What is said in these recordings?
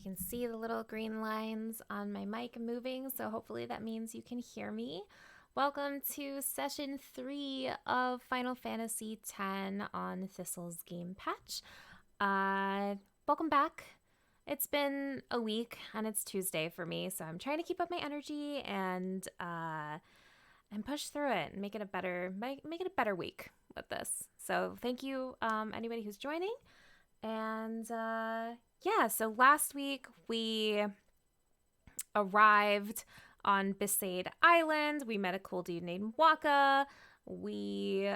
can see the little green lines on my mic moving, so hopefully that means you can hear me. Welcome to session 3 of Final Fantasy X on Thistle's Game Patch. Welcome back. It's been a week and it's Tuesday for me, so I'm trying to keep up my energy and push through it and make it a better week with this. So thank you, anybody who's joining. And so last week we arrived on Besaid Island. We met a cool dude named Waka. We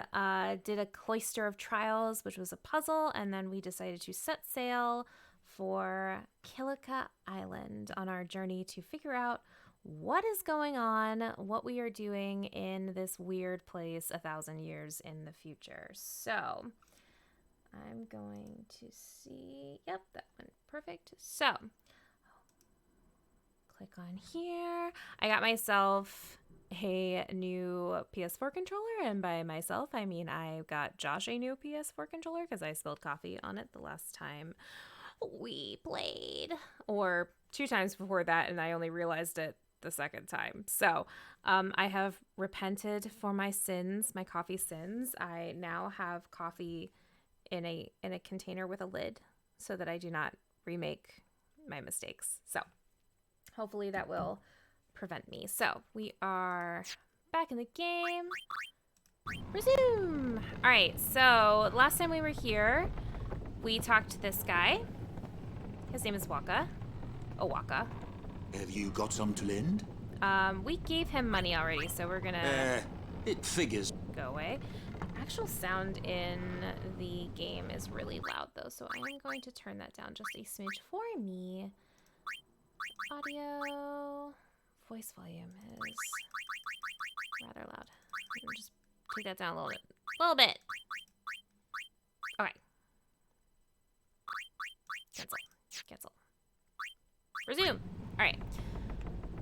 did a Cloister of Trials, which was a puzzle, and then we decided to set sail for Kilika Island on our journey to figure out what is going on, what we are doing in this weird place 1,000 years in the future. So I'm going to see. Yep, that went perfect. So click on here. I got myself a new PS4 controller, and by myself I mean I got Josh a new PS4 controller because I spilled coffee on it the last time we played, or 2 times before that, and I only realized it the second time. So I have repented for my sins, my coffee sins. I now have coffee in a container with a lid so that I do not remake my mistakes. So hopefully that will prevent me. So we are back in the game. Resume. All right, so last time we were here, we talked to this guy. His name is Waka. Oh, Waka. Have you got some to lend? We gave him money already, so we're gonna It figures. go away. Actual sound in the game is really loud though, so I am going to turn that down just a smidge for me. Audio, voice volume is rather loud. I'm gonna just take that down a little bit. Okay. Cancel. Resume. All right.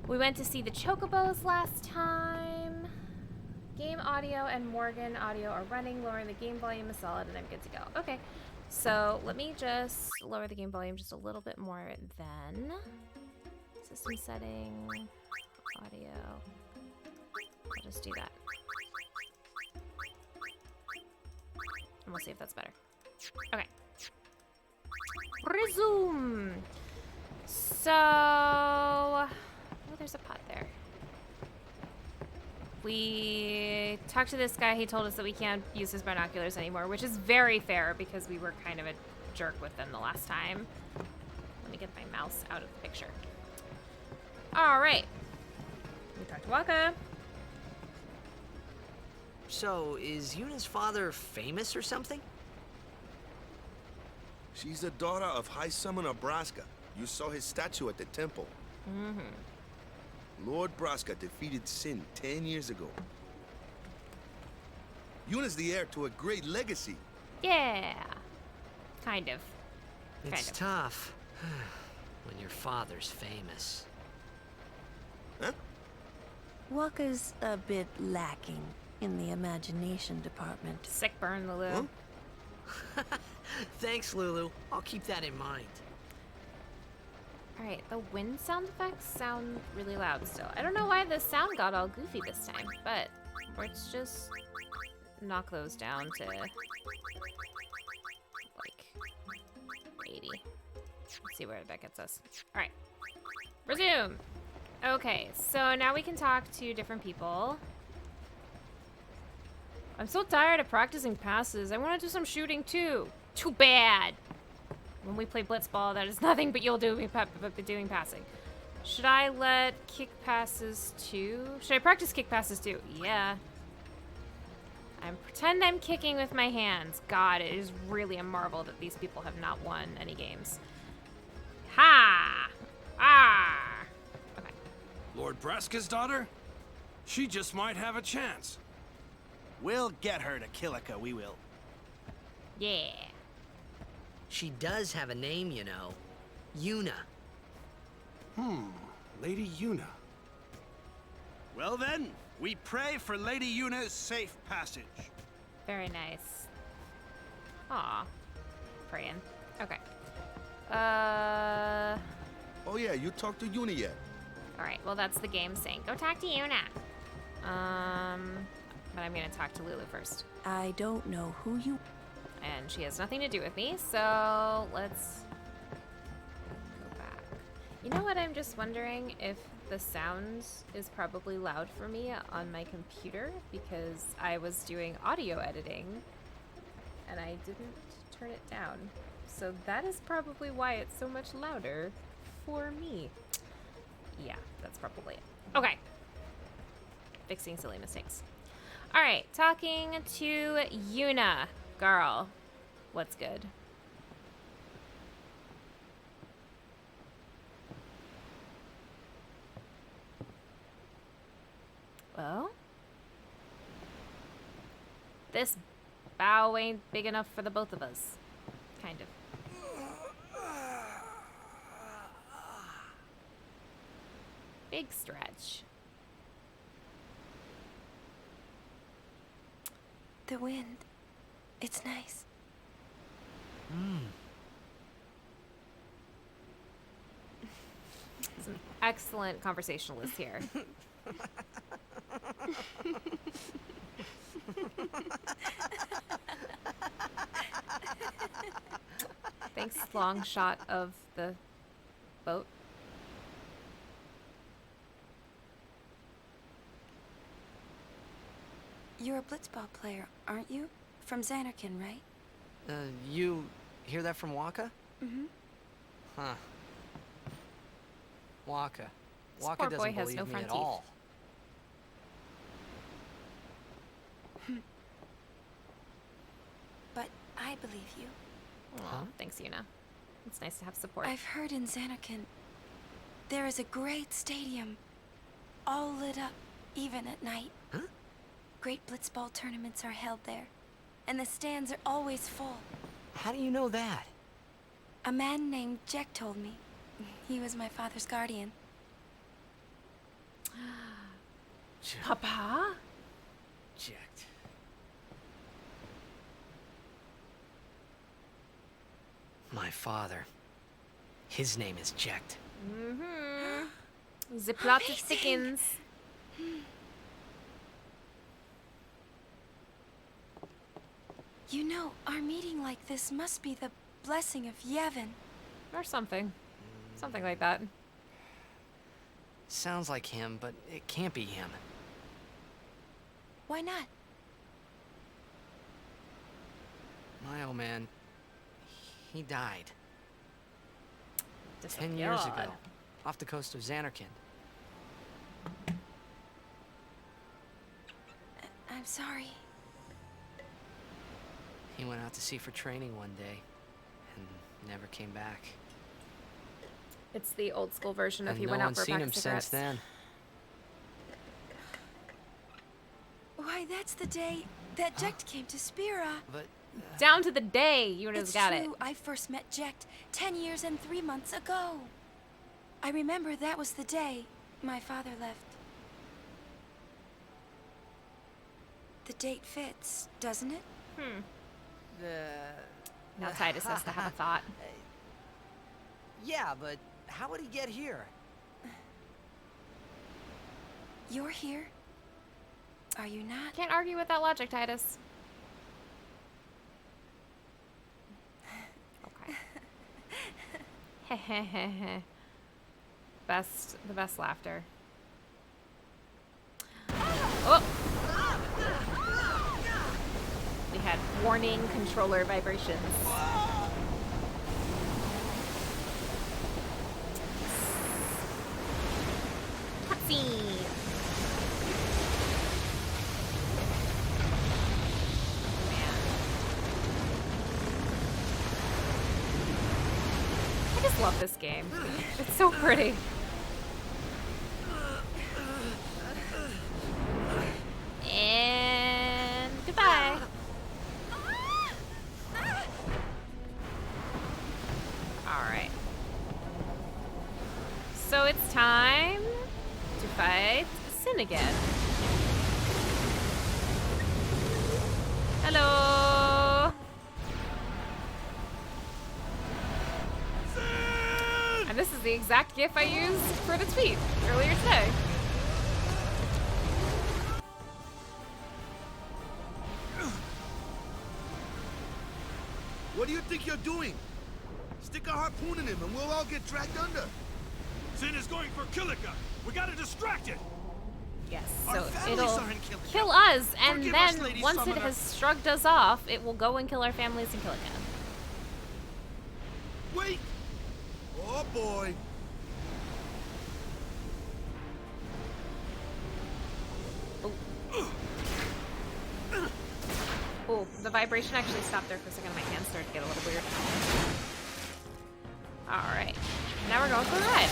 We went to see the Chocobos last time. Game audio and Morgan audio are running. Lowering the game volume is solid, and I'm good to go. Okay. So let me just lower the game volume just a little bit more then. System setting, audio. I'll just do that. And we'll see if that's better. Okay. Resume. So, oh, there's a pot there. We talked to this guy. He told us that we can't use his binoculars anymore, which is very fair because we were kind of a jerk with them the last time. Let me get my mouse out of the picture. All right. We talked to Waka. So, is Yuna's father famous or something? She's the daughter of High Summoner Nebraska. You saw his statue at the temple. Mm-hmm. Lord Braska defeated Sin 10 years ago. Yuna's the heir to a great legacy. Yeah. Kind of. It's tough when your father's famous. Huh? Waka's a bit lacking in the imagination department. Sick burn, Lulu. Huh? Thanks, Lulu. I'll keep that in mind. Alright, the wind sound effects sound really loud still. I don't know why the sound got all goofy this time, but let's just knock those down to like 80. Let's see where that gets us. Alright. Resume! Okay, so now we can talk to different people. I'm so tired of practicing passes. I want to do some shooting too. Too bad. When we play Blitzball, that is nothing but you'll do but doing passing. Should I let kick passes too? Should I practice kick passes too? Yeah. Pretend I'm kicking with my hands. God, it is really a marvel that these people have not won any games. Ha! Ah! Okay. Lord Braska's daughter? She just might have a chance. We'll get her to Kilika, we will. Yeah. She does have a name, you know. Yuna. Lady Yuna. Well then, we pray for Lady Yuna's safe passage. Very nice. Aw. Praying. Okay. yeah, you talked to Yuna yet? All right, well, that's the game saying. Go talk to Yuna. But I'm going to talk to Lulu first. I don't know who you... And she has nothing to do with me, so let's go back. You know what? I'm just wondering if the sound is probably loud for me on my computer because I was doing audio editing and I didn't turn it down. So that is probably why it's so much louder for me. Yeah, that's probably it. Okay. Fixing silly mistakes. All right, talking to Yuna. Girl, what's good? Well, this bow ain't big enough for the both of us. Kind of. Big stretch. The wind. It's nice. Some excellent conversationalist here. Thanks, long shot of the boat. You're a blitzball player, aren't you? From Xanarkin, right? You hear that from Waka? Mm-hmm. Huh. Waka. This Waka poor boy doesn't has believe no me front at teeth. all. But I believe you. Aw, thanks, Yuna. It's nice to have support. I've heard in Xanarkin there is a great stadium, all lit up, even at night. Huh? Great blitzball tournaments are held there, and the stands are always full. How do you know that? A man named Jack told me. He was my father's guardian. Papa? Jacked. My father. His name is Jacked. Mm-hmm. The plot thickens. You know, our meeting like this must be the blessing of Yevon. Or something. Something like that. Sounds like him, but it can't be him. Why not? My old man, he died 10 years ago, off the coast of Xanarkin. I'm sorry. He went out to sea for training one day, and never came back. It's the old school version of And he no went out one's for a seen pack him of cigarettes. since then. Why, that's the day that Jecht came to Spira. But Down to the day Yuna's It's got true, it. I first met Jecht 10 years and 3 months ago. I remember that was the day my father left. The date fits, doesn't it? Now Titus has to have a thought. yeah, but how would he get here? You're here? Are you not? Can't argue with that logic, Titus. Okay. The best laughter. Oh! We had warning controller vibrations. Cutscene. I just love this game. It's so pretty. And goodbye. Alright. So it's time to fight Sin again. Hello. I'm And this is the exact gif I used for the tweet earlier today. What do you think you're doing? Stick a harpoon in him and we'll all get dragged under. Sin is going for Kilika. We gotta distract it. Yes, Our so families it'll are in Kilika. kill us, and Forgive us, then Lady once it Summoner. has shrugged us off, it will go and kill our families in Kilika. Wait! Oh boy! Oh, the vibration actually stopped there for a second. My hands started to get a little weird. Alright, now we're going for a ride.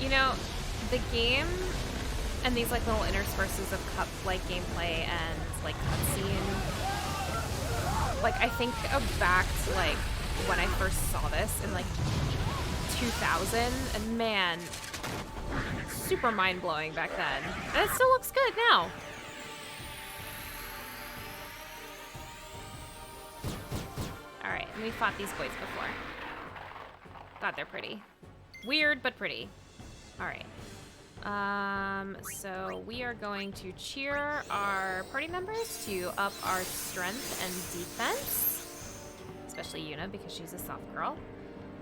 You know, the game and these like little intersperses of cup-like gameplay and like cutscene, like I think of back to like when I first saw this in like 2000, and man, super mind-blowing back then. And it still looks good now. Alright, and we fought these boys before. God, they're pretty. Weird, but pretty. Alright. So we are going to cheer our party members to up our strength and defense. Especially Yuna, because she's a soft girl.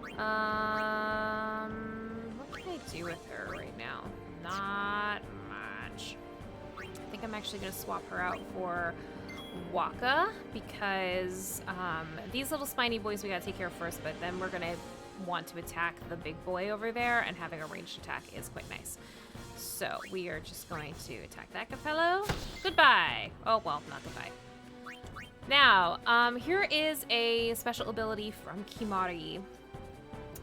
What can I do with her right now? Not much. I think I'm actually going to swap her out for Waka, because these little spiny boys we got to take care of first, but then we're going to want to attack the big boy over there, and having a ranged attack is quite nice. So we are just going to attack that good fellow. Goodbye. Oh, well, not goodbye. Now, here is a special ability from Kimari.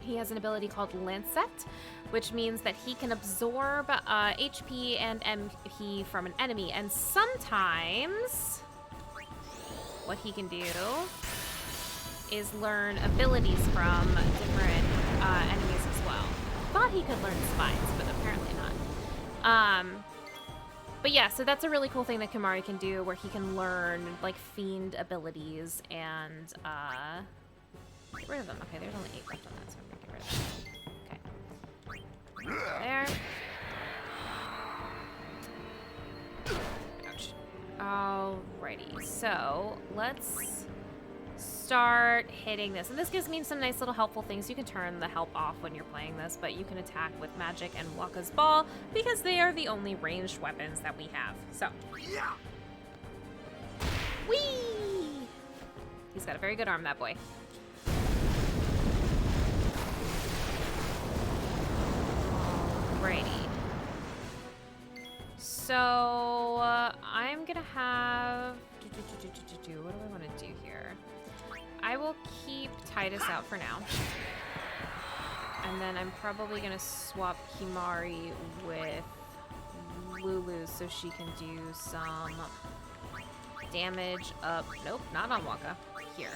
He has an ability called Lancet, which means that he can absorb HP and MP from an enemy, and sometimes what he can do is learn abilities from different enemies as well. Thought he could learn spines, but apparently not. But yeah, so that's a really cool thing that Kimari can do, where he can learn like fiend abilities and get rid of them. Okay, there's only 8 left on that, so I'm gonna get rid of them. Okay. There. Ouch. Alrighty, so let's start hitting this. And this gives me some nice little helpful things. You can turn the help off when you're playing this, but you can attack with magic and Waka's ball, because they are the only ranged weapons that we have. So, Yeah! whee! He's got a very good arm, that boy. Alrighty. So, I'm gonna have... What do I want to do here? I will keep Titus out for now. And then I'm probably gonna swap Kimari with Lulu so she can do some damage up. Nope, not on Waka. Here.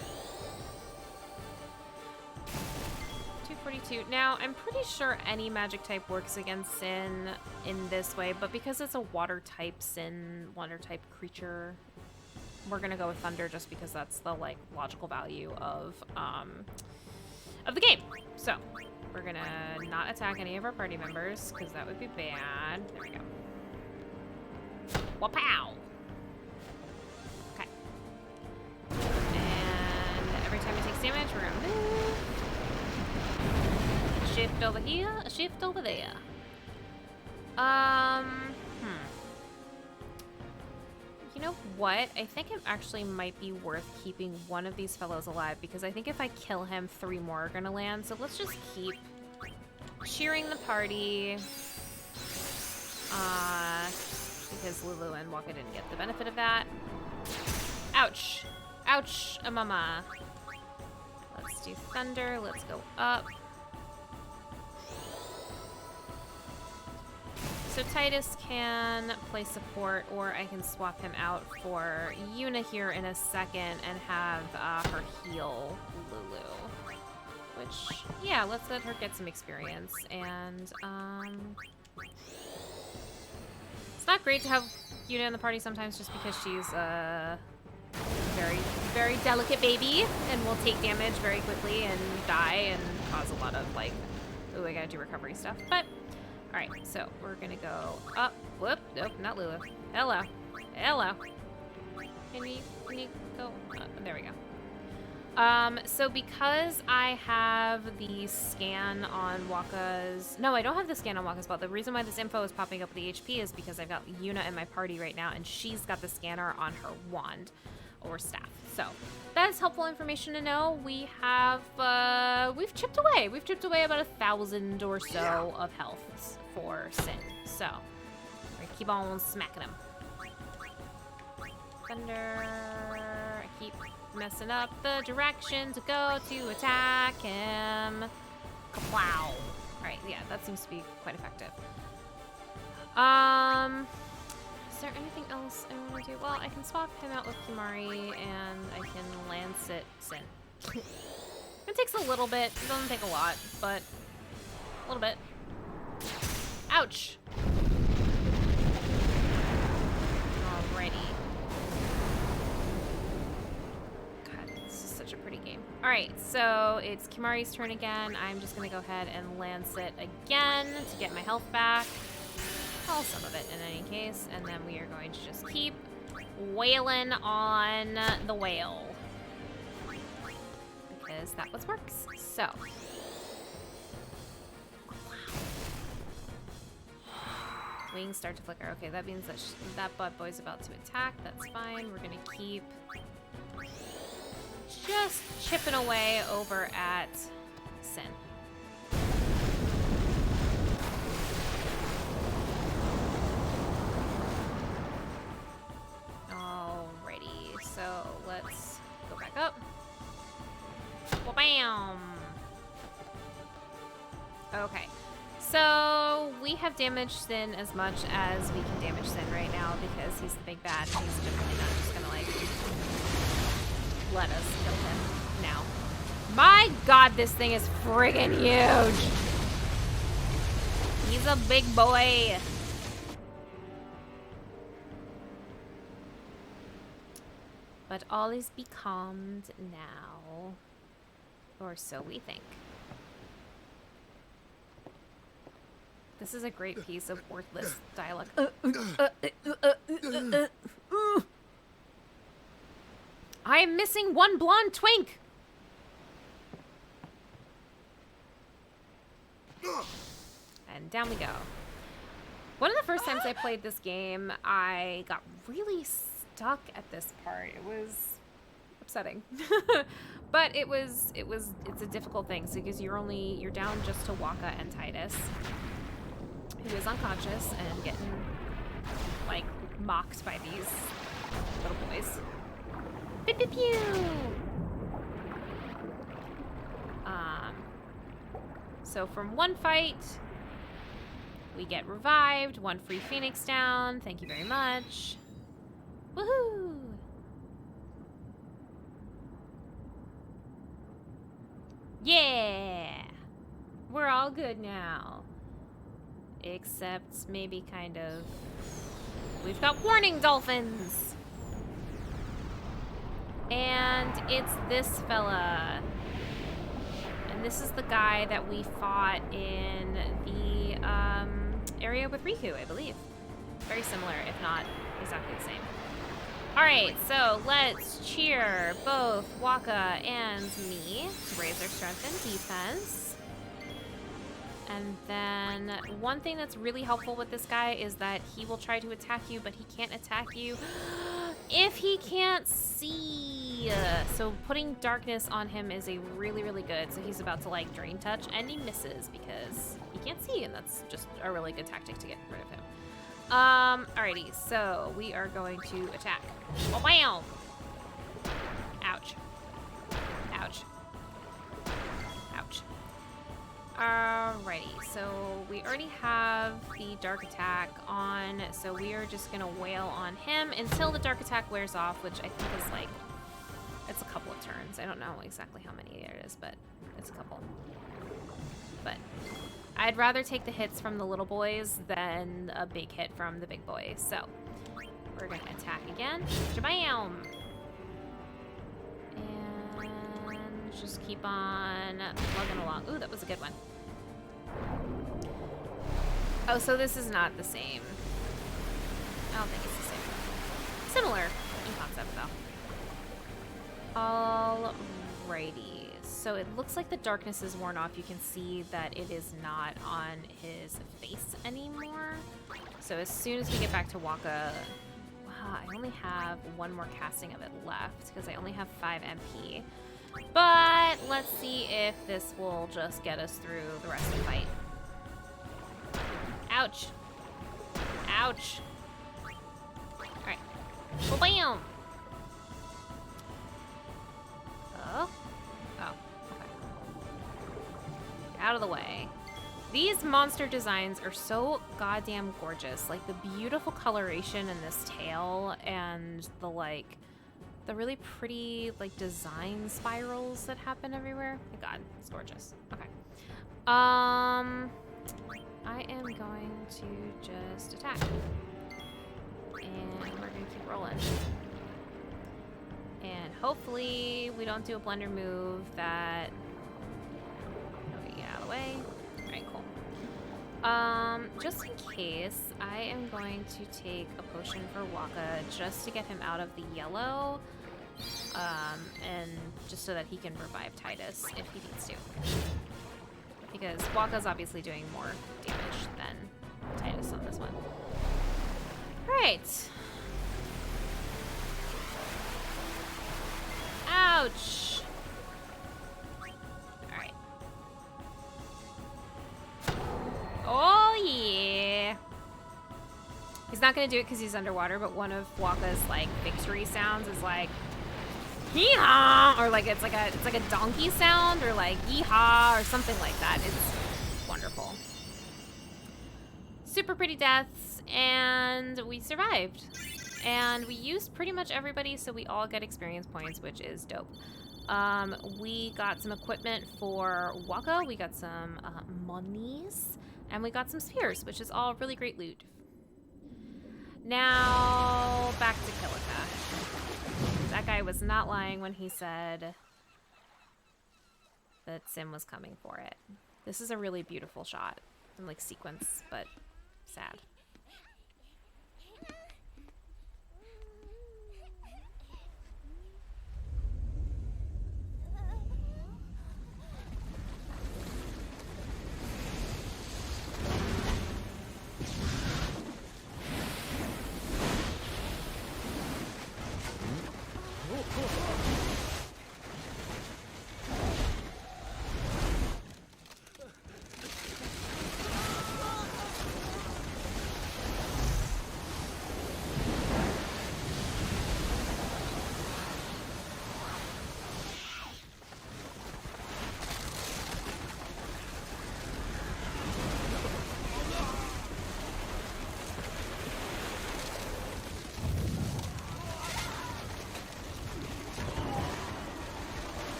242. Now, I'm pretty sure any magic type works against Sin in this way, but because it's a water type Sin, water type creature, we're gonna go with Thunder just because that's the like logical value of the game. So we're gonna not attack any of our party members because that would be bad. There we go. Wapow! Okay. And every time he takes damage, we're gonna move. Shift over here, a shift over there. You know what? I think it actually might be worth keeping one of these fellows alive, because I think if I kill him, 3 more are gonna land. So let's just keep cheering the party. Because Lulu and Waka didn't get the benefit of that. Ouch. Ouch, mama. Let's do Thunder. Let's go up. So Titus can play support, or I can swap him out for Yuna here in a second and have her heal Lulu. Which, yeah, let's let her get some experience. And, it's not great to have Yuna in the party sometimes just because she's a very, very delicate baby and will take damage very quickly and die and cause a lot of like, ooh, I gotta do recovery stuff. But, all right, so we're gonna go up. Whoop, nope, not Lulu. Hello, hello. Can you go? There we go. So because I have the scan on Waka's... No, I don't have the scan on Waka's belt. The reason why this info is popping up with the HP is because I've got Yuna in my party right now, and she's got the scanner on her wand or staff. So that is helpful information to know. We have, we've chipped away. We've chipped away about 1,000 or so of health for Sin. So we're gonna keep on smacking him. Thunder. I keep messing up the direction to go to attack him. Wow. Alright, yeah, that seems to be quite effective. Is there anything else I want to do? Well, I can swap him out with Kimari and I can lance it Sin. It takes a little bit. It doesn't take a lot, but a little bit. Ouch. Alrighty. Such a pretty game. All right, so it's Kimari's turn again. I'm just gonna go ahead and lance it again to get my health back. Well, some of it in any case. And then we are going to just keep wailing on the whale. Because that what works. So. Wings start to flicker. Okay, that means that that butt boy's about to attack. That's fine. We're gonna keep just chipping away over at Sin. Alrighty, so let's go back up. Bam! Okay, so we have damaged Sin as much as we can damage Sin right now because he's the big bad. He's definitely not just gonna like let us kill him now. My god, this thing is friggin' huge. He's a big boy. But all is becalmed now. Or so we think. This is a great piece of worthless dialogue. I am missing one blonde twink! And down we go. One of the first times I played this game, I got really stuck at this part. It was upsetting. But it's a difficult thing, so because you're down just to Waka and Titus, who is unconscious and getting like mocked by these little boys. Pew pew pew! So from one fight, we get revived, one free Phoenix down. Thank you very much. Woohoo! Yeah! We're all good now. Except maybe kind of... We've got warning dolphins! And it's this fella. And this is the guy that we fought in the area with Riku, I believe. Very similar, if not exactly the same. Alright, so let's cheer both Waka and me to raise their strength and defense. And then one thing that's really helpful with this guy is that he will try to attack you, but he can't attack you if he can't see. So putting darkness on him is a really, really good. So he's about to like drain touch and he misses because he can't see, and that's just a really good tactic to get rid of him. Alrighty, so we are going to attack. Oh, wow! Ouch. Ouch. Ouch. Alrighty, so we already have the dark attack on, so we are just gonna wail on him until the dark attack wears off, which I think is like, it's a couple of turns. I don't know exactly how many there is, but it's a couple. But I'd rather take the hits from the little boys than a big hit from the big boy, so we're gonna attack again. Jabam! And just keep on plugging along. Ooh, that was a good one. Oh, so this is not the same. I don't think it's the same. Similar in concept, though. Alrighty. So it looks like the darkness is worn off. You can see that it is not on his face anymore. So as soon as we get back to Waka... Wow, I only have one more casting of it left because I only have 5 MP. But let's see if this will just get us through the rest of the fight. Ouch. Ouch. Alright. Well, bam! Oh. Oh. Okay. Get out of the way. These monster designs are so goddamn gorgeous. Like, the beautiful coloration in this tail and the, like, the really pretty, like, design spirals that happen everywhere. My god, it's gorgeous. Okay. I am going to just attack. And we're gonna keep rolling. And hopefully we don't do a blunder move that... Okay, get out of the way. Alright, cool. Just in case, I am going to take a potion for Waka just to get him out of the yellow. And just so that he can revive Titus if he needs to. Because Waka's obviously doing more damage than Titus on this one. Alright. Ouch! Alright. Oh yeah! He's not gonna do it because he's underwater, but one of Waka's like victory sounds is like hee-haw, or like it's like a donkey sound, or like yee-haw, or something like that. It's wonderful. Super pretty deaths, and we survived. And we used pretty much everybody, so we all get experience points, which is dope. We got some equipment for Waka, we got some monies, and we got some spears, which is all really great loot. Now, back to Kilika. That guy was not lying when he said that Sim was coming for it. This is a really beautiful shot. And like sequence, but sad.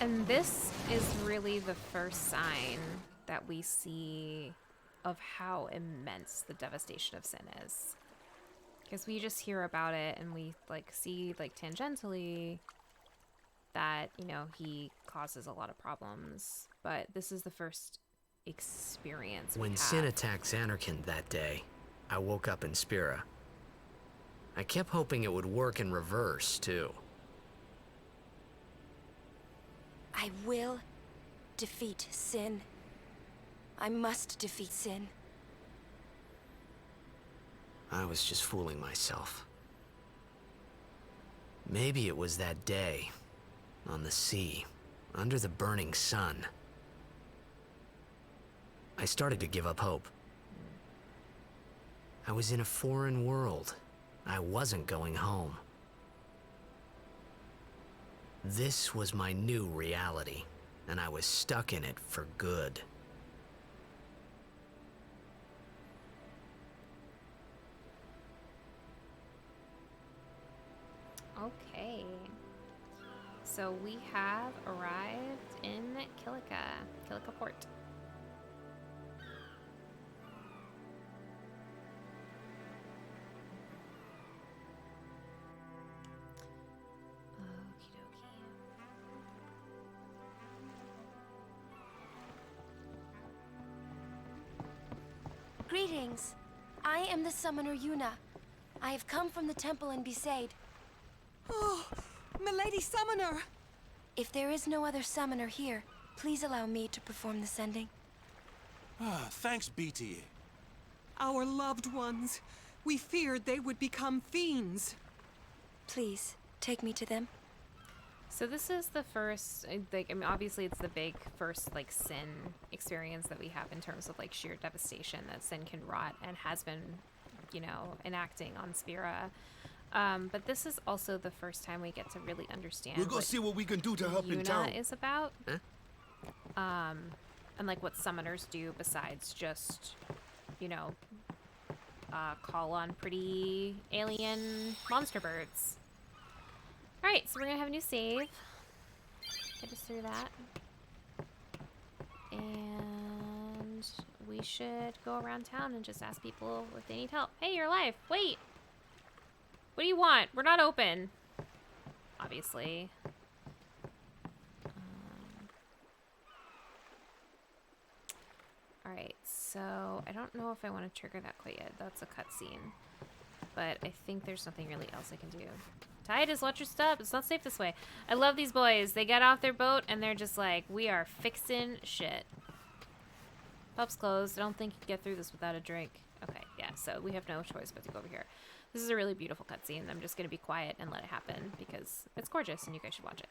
And this is really the first sign that we see of how immense the devastation of sin is. Because we just hear about it and we like see like tangentially that, you know, he causes a lot of problems. But this is the first experience When Sin attacked Xanarkand that day, I woke up in Spira. I kept hoping it would work in reverse, too. I will defeat Sin. I must defeat Sin. I was just fooling myself. Maybe it was that day, on the sea, under the burning sun. I started to give up hope. I was in a foreign world. I wasn't going home. This was my new reality, and I was stuck in it for good. Okay. So we have arrived in Kilika Port. Greetings. I am the summoner Yuna. I have come from the temple in Besaid. Oh, milady summoner! If there is no other summoner here, please allow me to perform the sending. Thanks, BT. Our loved ones. We feared they would become fiends. Please, take me to them. So this is the first, like, I mean, obviously it's the big first, like, sin experience that we have in terms of, like, sheer devastation that sin can wrought and has been, you know, enacting on Spira. But this is also the first time we get to really understand We'll go see what we can do to help in town. Yuna is about. Huh? And, like, what summoners do besides just, you know, call on pretty alien monster birds. Alright, so we're gonna have a new save. Get us through that. And we should go around town and just ask people if they need help. Hey, you're alive. Wait. What do you want? We're not open. Obviously. Alright, so I don't know if I want to trigger that quite yet. That's a cutscene. But I think there's nothing really else I can do. Titus, watch your step. It's not safe this way. I love these boys. They get off their boat and they're just like, we are fixing shit. Pub's closed. I don't think you can get through this without a drink. Okay, yeah, so we have no choice but to go over here. This is a really beautiful cutscene. I'm just going to be quiet and let it happen because it's gorgeous and you guys should watch it.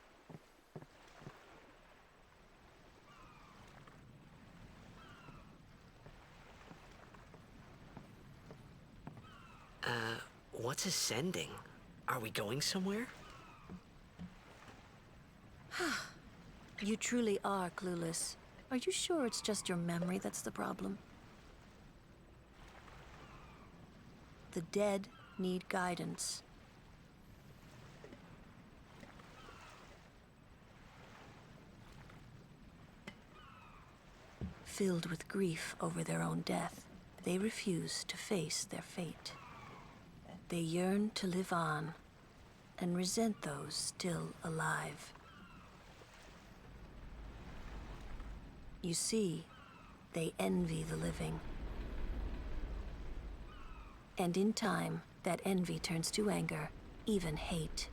What's ascending? Are we going somewhere? You truly are clueless. Are you sure it's just your memory that's the problem? The dead need guidance. Filled with grief over their own death, they refuse to face their fate. They yearn to live on and resent those still alive. You see, they envy the living. And in time, that envy turns to anger, even hate.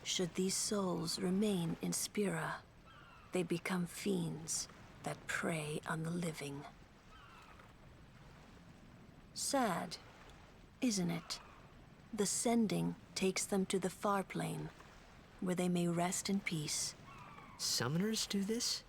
Should these souls remain in Spira, they become fiends that prey on the living. Sad, isn't it? The sending takes them to the far plane, where they may rest in peace. Summoners do this?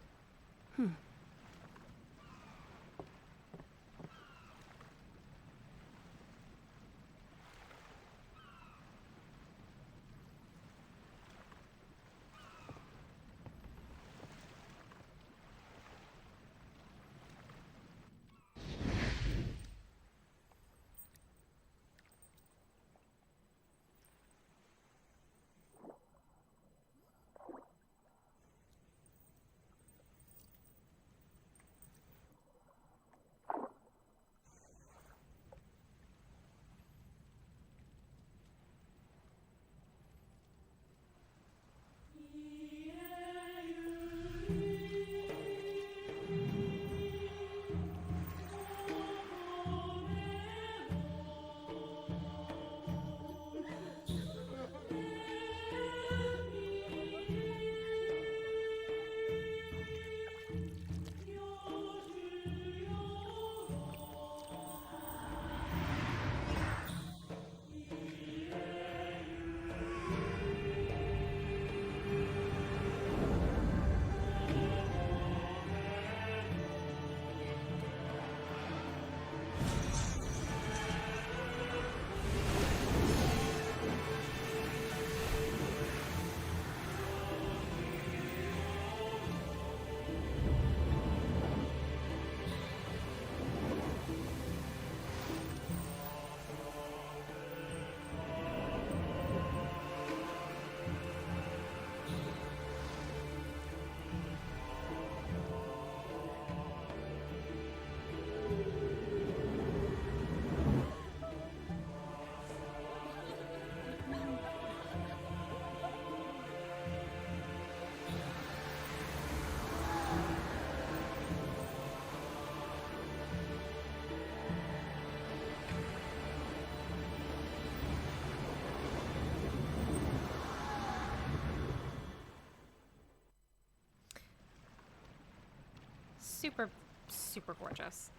super, super gorgeous.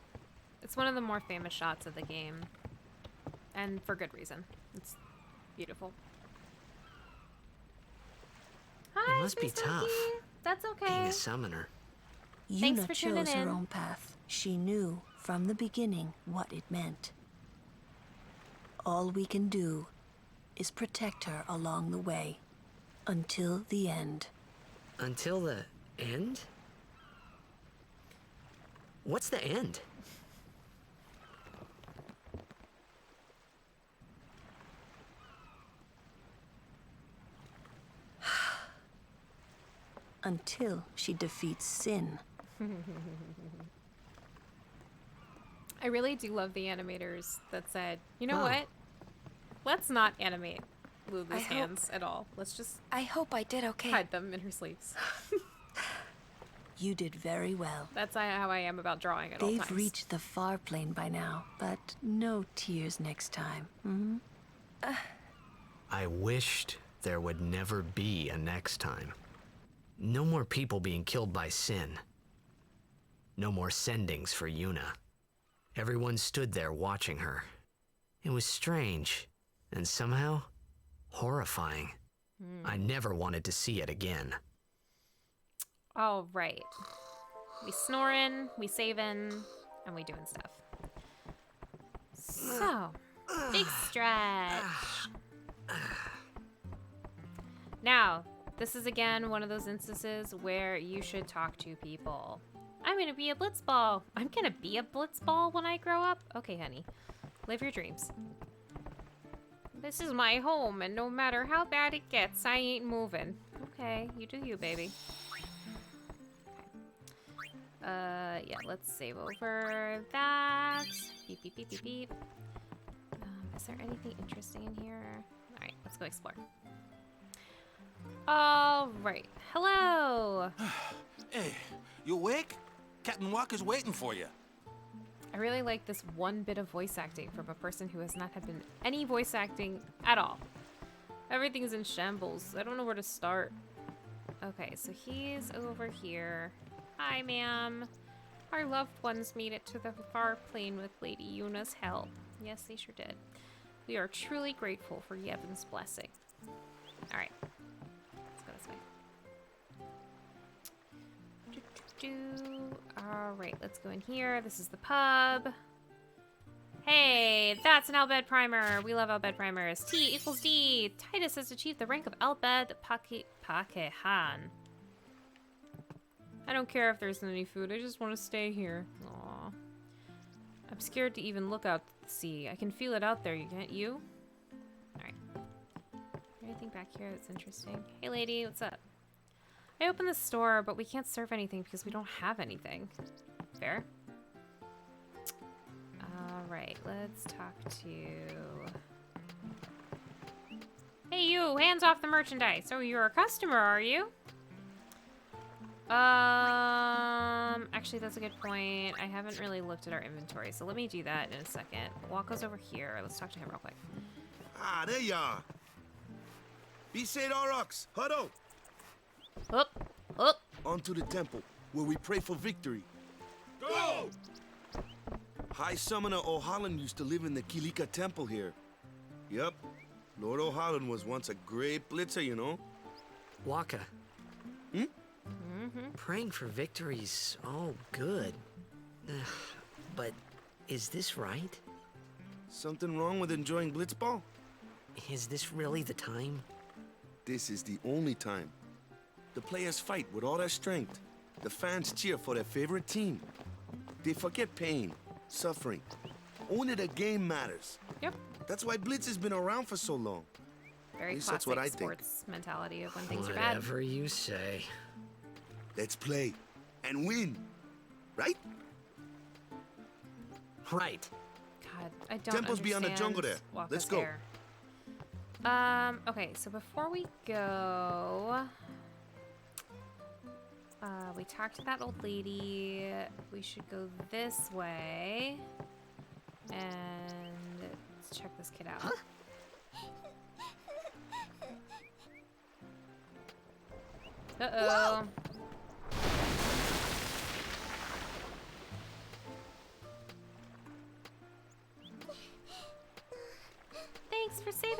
It's one of the more famous shots of the game. And for good reason. It's beautiful. Hi, It must be Space tough, Monkey. That's okay. being a summoner. Thanks Yuna for tuning chose her in. own path. She knew from the beginning what it meant. All we can do is protect her along the way until the end. Until the end? What's the end? Until she defeats sin. I really do love the animators that said, you know Oh. what? Let's not animate Lulu's I hope- hands at all. Let's just I hope I did okay. hide them in her sleeves. You did very well. That's how I am about drawing at all They've times. reached the far plane by now, but no tears next time. I wished there would never be a next time. No more people being killed by sin. No more sendings for Yuna. Everyone stood there watching her. It was strange, and somehow horrifying. I never wanted to see it again. All right. We snoring, we saving, and we doing stuff. So, big stretch. Now, this is again one of those instances where you should talk to people. I'm gonna be a blitzball. I'm gonna be a blitzball when I grow up. Okay, honey. Live your dreams. This is my home, and no matter how bad it gets, I ain't moving. Okay, you do you, baby. Yeah, let's save over that. Beep, beep, beep, beep, beep. Is there anything interesting in here? All right, let's go explore. All right, hello. Hey, you awake? Captain Walker's waiting for you. I really like this one bit of voice acting from a person who has not had been any voice acting at all. Everything's in shambles. I don't know where to start. Okay, so he's over here. Hi, ma'am. Our loved ones made it to the far plane with Lady Yuna's help. Yes, they sure did. We are truly grateful for Yevon's blessing. All right, let's go this way. All right, let's go in here. This is the pub. Hey, that's an Albed primer. We love Albed primers. T equals D. Titus has achieved the rank of Albed Pakehan. I don't care if there isn't any food. I just want to stay here. Aw. I'm scared to even look out to the sea. I can feel it out there, can't you? Alright. Anything back here that's interesting? Hey, lady, what's up? I opened the store, but we can't serve anything because we don't have anything. Fair? Alright, let's talk to... Hey, you! Hands off the merchandise! Oh, you're a customer, are you? Actually, that's a good point. I haven't really looked at our inventory, so let me do that in a second. Walko's over here. Let's talk to him real quick. Ah, there you are. Be said Aurochs, huddle. Up, up. Onto the temple, where we pray for victory. Go! High Summoner O'Halloran used to live in the Kilika Temple here. Yep, Lord O'Halloran was once a great blitzer, you know. Waka. Praying for victory's all good. But is this right? Something wrong with enjoying blitzball? Is this really the time? This is the only time. The players fight with all their strength. The fans cheer for their favorite team. They forget pain, suffering. Only the game matters. Yep. That's why Blitz has been around for so long. Very At least classic that's what I think. sports mentality of when things are bad. Whatever you say. Let's play and win, right? Right. God, I don't Temple's beyond the understand jungle there. Waka's Let's go. hair. Okay, so before we go, we talked to that old lady. We should go this way, and let's check this kid out. Uh-oh.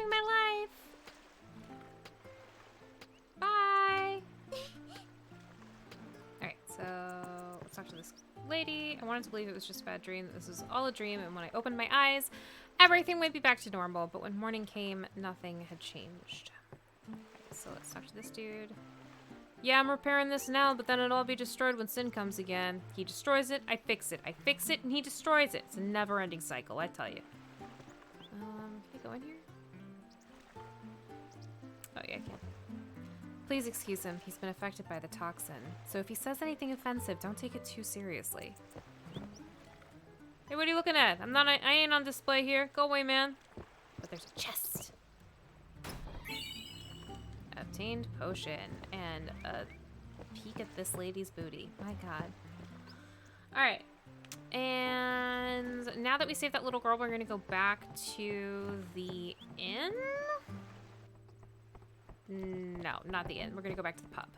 saving my life. Bye. Alright, so let's talk to this lady. I wanted to believe it was just a bad dream. This was all a dream, and when I opened my eyes, everything might be back to normal, but when morning came, nothing had changed. Okay, so let's talk to this dude. Yeah, I'm repairing this now, but then it'll all be destroyed when Sin comes again. He destroys it, I fix it. I fix it, and he destroys it. It's a never-ending cycle, I tell you. Can I go in here? Oh, yeah, I can. Please excuse him. He's been affected by the toxin. So if he says anything offensive, don't take it too seriously. Hey, what are you looking at? I ain't on display here. Go away, man. But there's a chest. Obtained potion and a peek at this lady's booty. My god. Alright. And now that we saved that little girl, we're gonna go back to the inn? No, not the inn. We're gonna go back to the pub.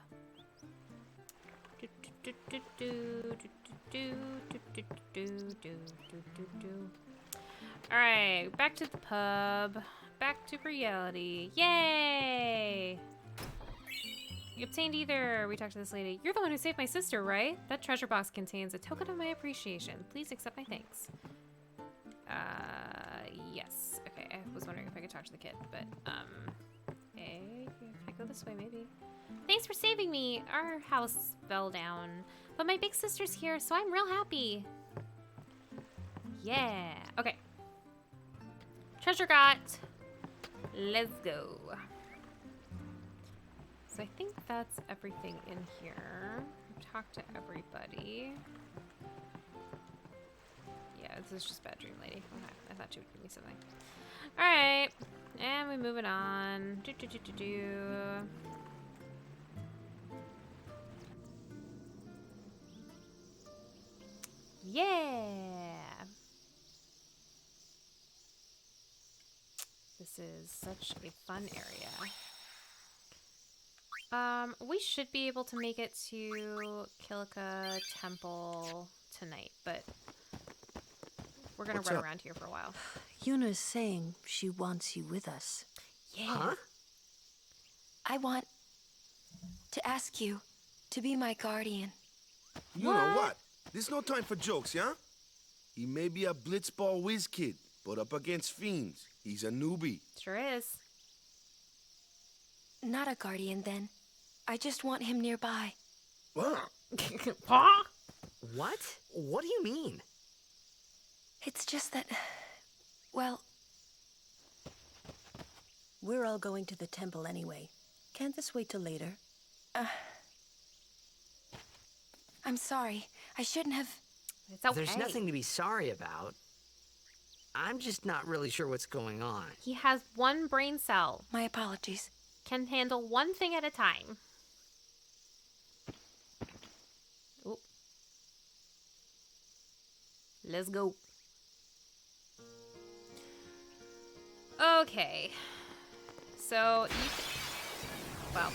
Alright, back to the pub. Back to reality. Yay! You obtained either. We talked to this lady. You're the one who saved my sister, right? That treasure box contains a token of my appreciation. Please accept my thanks. Yes. Okay, I was wondering if I could talk to the kid, but, if I go this way, maybe. Thanks for saving me. Our house fell down, but my big sister's here, so I'm real happy. Yeah. Okay. Treasure got. Let's go. So I think that's everything in here. Talk to everybody. Yeah, this is just bad dream lady. Okay, I thought she would give me something. All right, and we're moving on. Yeah. This is such a fun area. We should be able to make it to Kilika Temple tonight, but we're gonna run around here for a while. Yuna's saying she wants you with us. Yeah. Huh? I want to ask you to be my guardian. You know what? There's no time for jokes, yeah? He may be a blitzball whiz kid, but up against fiends, he's a newbie. Sure is. Not a guardian, then. I just want him nearby. What? Huh? What? What do you mean? It's just that, well... We're all going to the temple anyway. Can't this wait till later? I'm sorry. I shouldn't have... It's okay. There's nothing to be sorry about. I'm just not really sure what's going on. He has one brain cell. My apologies. Can handle one thing at a time. Oop. Let's go. Okay. So, well,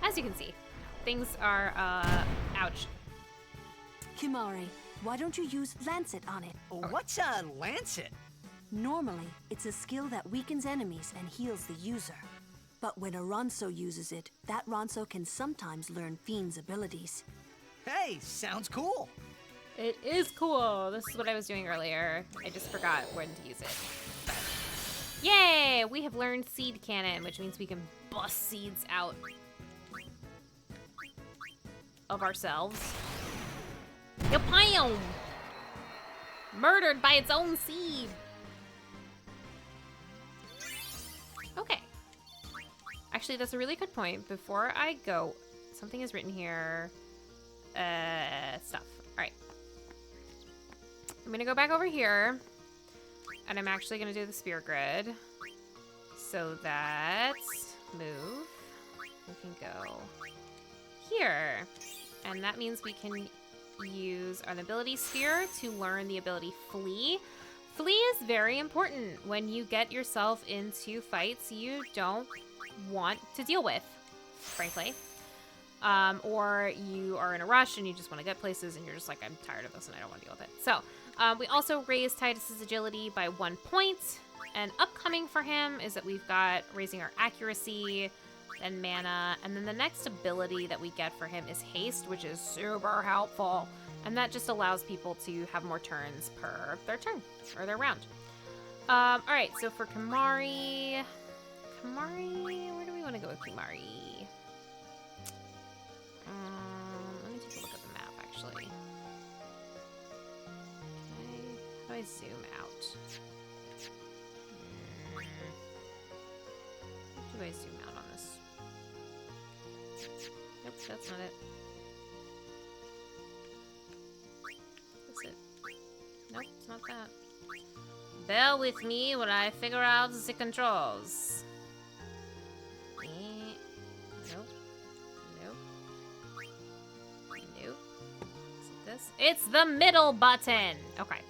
as you can see, things are, ouch. Kimari, why don't you use Lancet on it? What's a lancet? Normally, it's a skill that weakens enemies and heals the user. But when a Ronso uses it, that Ronso can sometimes learn Fiend's abilities. Hey, sounds cool. It is cool. This is what I was doing earlier. I just forgot when to use it. But, yay! We have learned Seed Cannon, which means we can bust seeds out of ourselves. Yapayom! Murdered by its own seed. Okay. Actually, that's a really good point. Before I go, something is written here. Stuff. Alright. I'm gonna go back over here. And I'm actually gonna do the spear grid. So that... Move. We can go here. And that means we can use an ability sphere to learn the ability Flee. Flee is very important when you get yourself into fights you don't want to deal with, frankly. Or you are in a rush and you just want to get places and you're just like, I'm tired of this and I don't want to deal with it. So, we also raise Titus's agility by 1 point, And upcoming for him is that we've got raising our accuracy and mana. And then the next ability that we get for him is haste, which is super helpful. And that just allows people to have more turns per their turn, or their round. All right, so for Kimahri, where do we want to go with Kimahri? Let me take a look at the map, actually. How do I zoom out? How do I zoom out on this? Nope, that's not it. That's it. Nope, it's not that. Bear with me while I figure out the controls. Nope. Is it this? It's the middle button! Okay.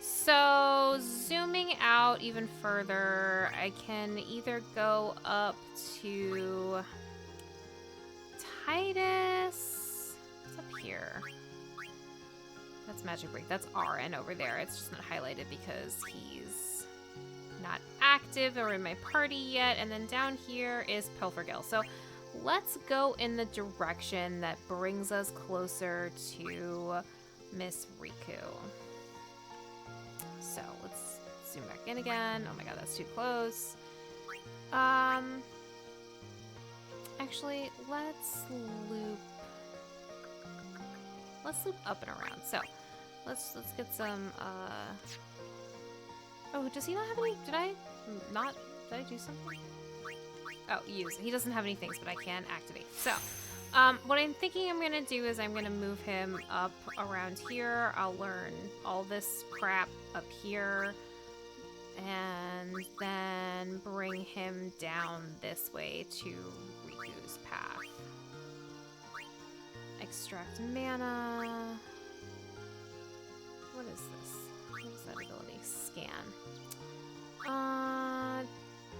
So, zooming out even further, I can either go up to Titus. What's up here? That's Magic Break. That's RN over there. It's just not highlighted because he's not active or in my party yet. And then down here is Pilfergil. So let's go in the direction that brings us closer to Miss Riku. So let's zoom back in again. Oh my god, that's too close. Actually, let's loop up and around. So let's get some oh, does he not have any? Did I do something? Oh, use. He doesn't have any things, but I can activate. So what I'm thinking I'm gonna do is I'm gonna move him up around here. I'll learn all this crap up here and then bring him down this way to Riku's path. Extract mana. What is this? What is that ability? Scan.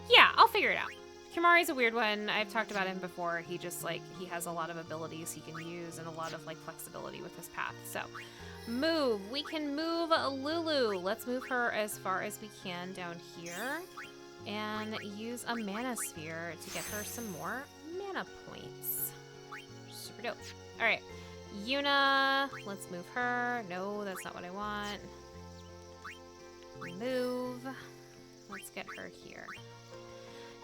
Yeah, I'll figure it out. Kimahri's a weird one. I've talked about him before. He just, like, he has a lot of abilities he can use and a lot of, like, flexibility with his path. So, move. We can move Lulu. Let's move her as far as we can down here and use a mana sphere to get her some more mana points. Super dope. All right. Yuna. Let's move her. No, that's not what I want. Move. Let's get her here.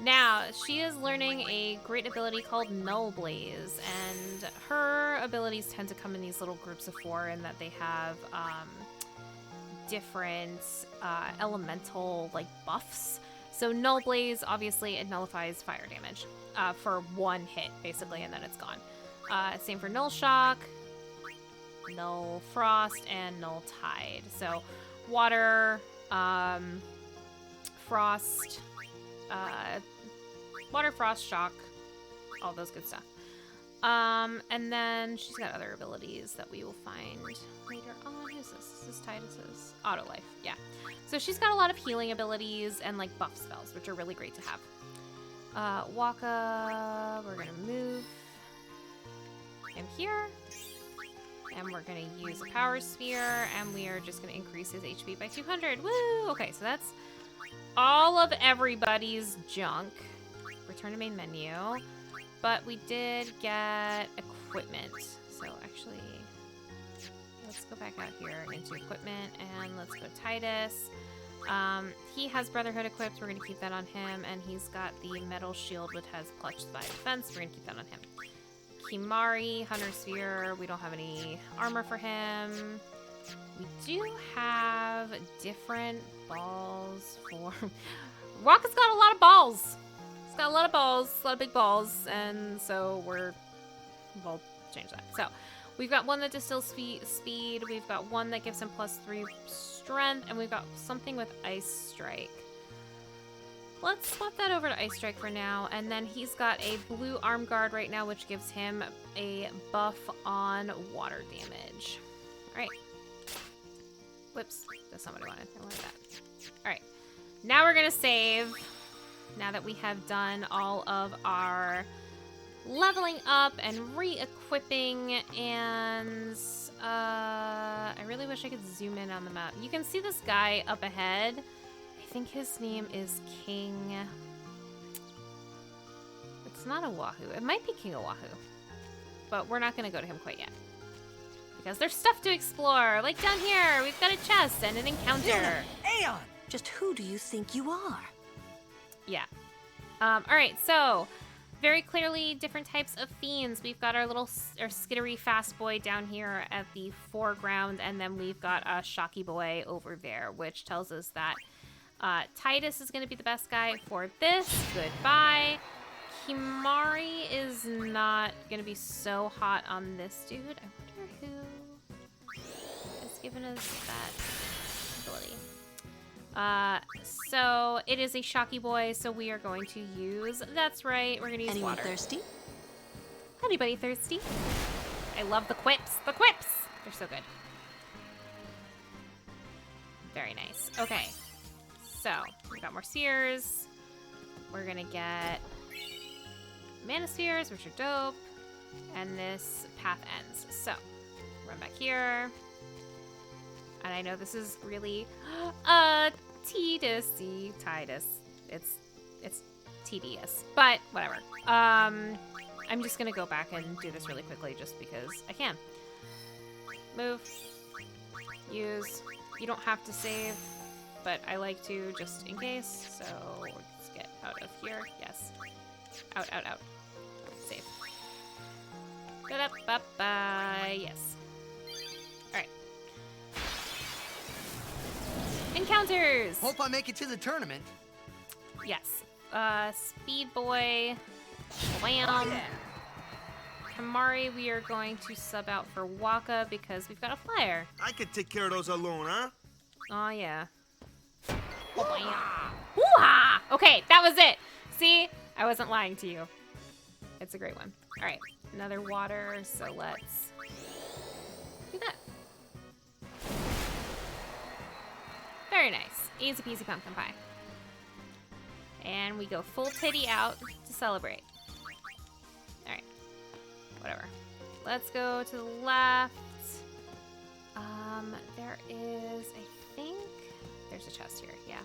Now, she is learning a great ability called Null Blaze, and her abilities tend to come in these little groups of 4 in that they have different elemental like buffs. So Null Blaze, obviously, it nullifies fire damage for 1 hit, basically, and then it's gone. Same for Null Shock, Null Frost, and Null Tide. So water, frost, water, frost, shock, all those good stuff. And then she's got other abilities that we will find later on. Who's this? Is this Titus's? Auto Life, yeah. So she's got a lot of healing abilities and like buff spells, which are really great to have. Waka, we're gonna move him here. And we're gonna use a power sphere, and we are just gonna increase his HP by 200. Woo! Okay, so that's all of everybody's junk. Return to main menu. But we did get equipment. So actually, let's go back out here into equipment, and let's go Titus. He has Brotherhood equipped. We're gonna keep that on him, and he's got the metal shield, which has Clutch by Defense. We're gonna keep that on him. Kimahri, Hunter Sphere. We don't have any armor for him. We do have different balls for... Waka's got a lot of balls. He's got a lot of balls, a lot of big balls, and so we'll change that. So we've got one that distills speed. We've got one that gives him +3 strength, and we've got something with Ice Strike. Let's swap that over to Ice Strike for now, and then he's got a blue arm guard right now, which gives him a buff on water damage. All right. Whoops, that's not what I wanted. I wanted that. All right, now we're gonna save. Now that we have done all of our leveling up and re-equipping, and I really wish I could zoom in on the map. You can see this guy up ahead. I think his name is King... It's not Oahu. It might be King Oahu. But we're not going to go to him quite yet. Because there's stuff to explore. Like down here, we've got a chest and an encounter. Aeon! Just who do you think you are? Yeah. Alright, so... Very clearly different types of fiends. We've got our little skittery fast boy down here at the foreground, and then we've got a shocky boy over there, which tells us that Titus is going to be the best guy for this. Goodbye. Kimari is not going to be so hot on this dude. I wonder who has given us that ability. So it is a shocky boy, so we are going to use, that's right, we're gonna use Anyone water. thirsty? Anybody thirsty? I love the quips, they're so good. Very nice. Okay, so we got more spheres. We're gonna get mana spheres, which are dope, and this path ends. So run back here. And I know this is really Titus. It's tedious, but whatever. I'm just gonna go back and do this really quickly just because I can. Move. Use. You don't have to save, but I like to just in case. So let's get out of here. Yes. Out. Save. Yes. Alright. Encounters! Hope I make it to the tournament. Yes. Speed Boy. Wham. Oh, yeah. Kamari, we are going to sub out for Waka because we've got a flyer. I could take care of those alone, huh? Oh, yeah. Woo-ha! Okay, that was it. See? I wasn't lying to you. It's a great one. All right, another water, so let's do that. Very nice. Easy peasy pumpkin pie. And we go full titty out to celebrate. All right, whatever. Let's go to the left. There is, I think, there's a chest here, yeah.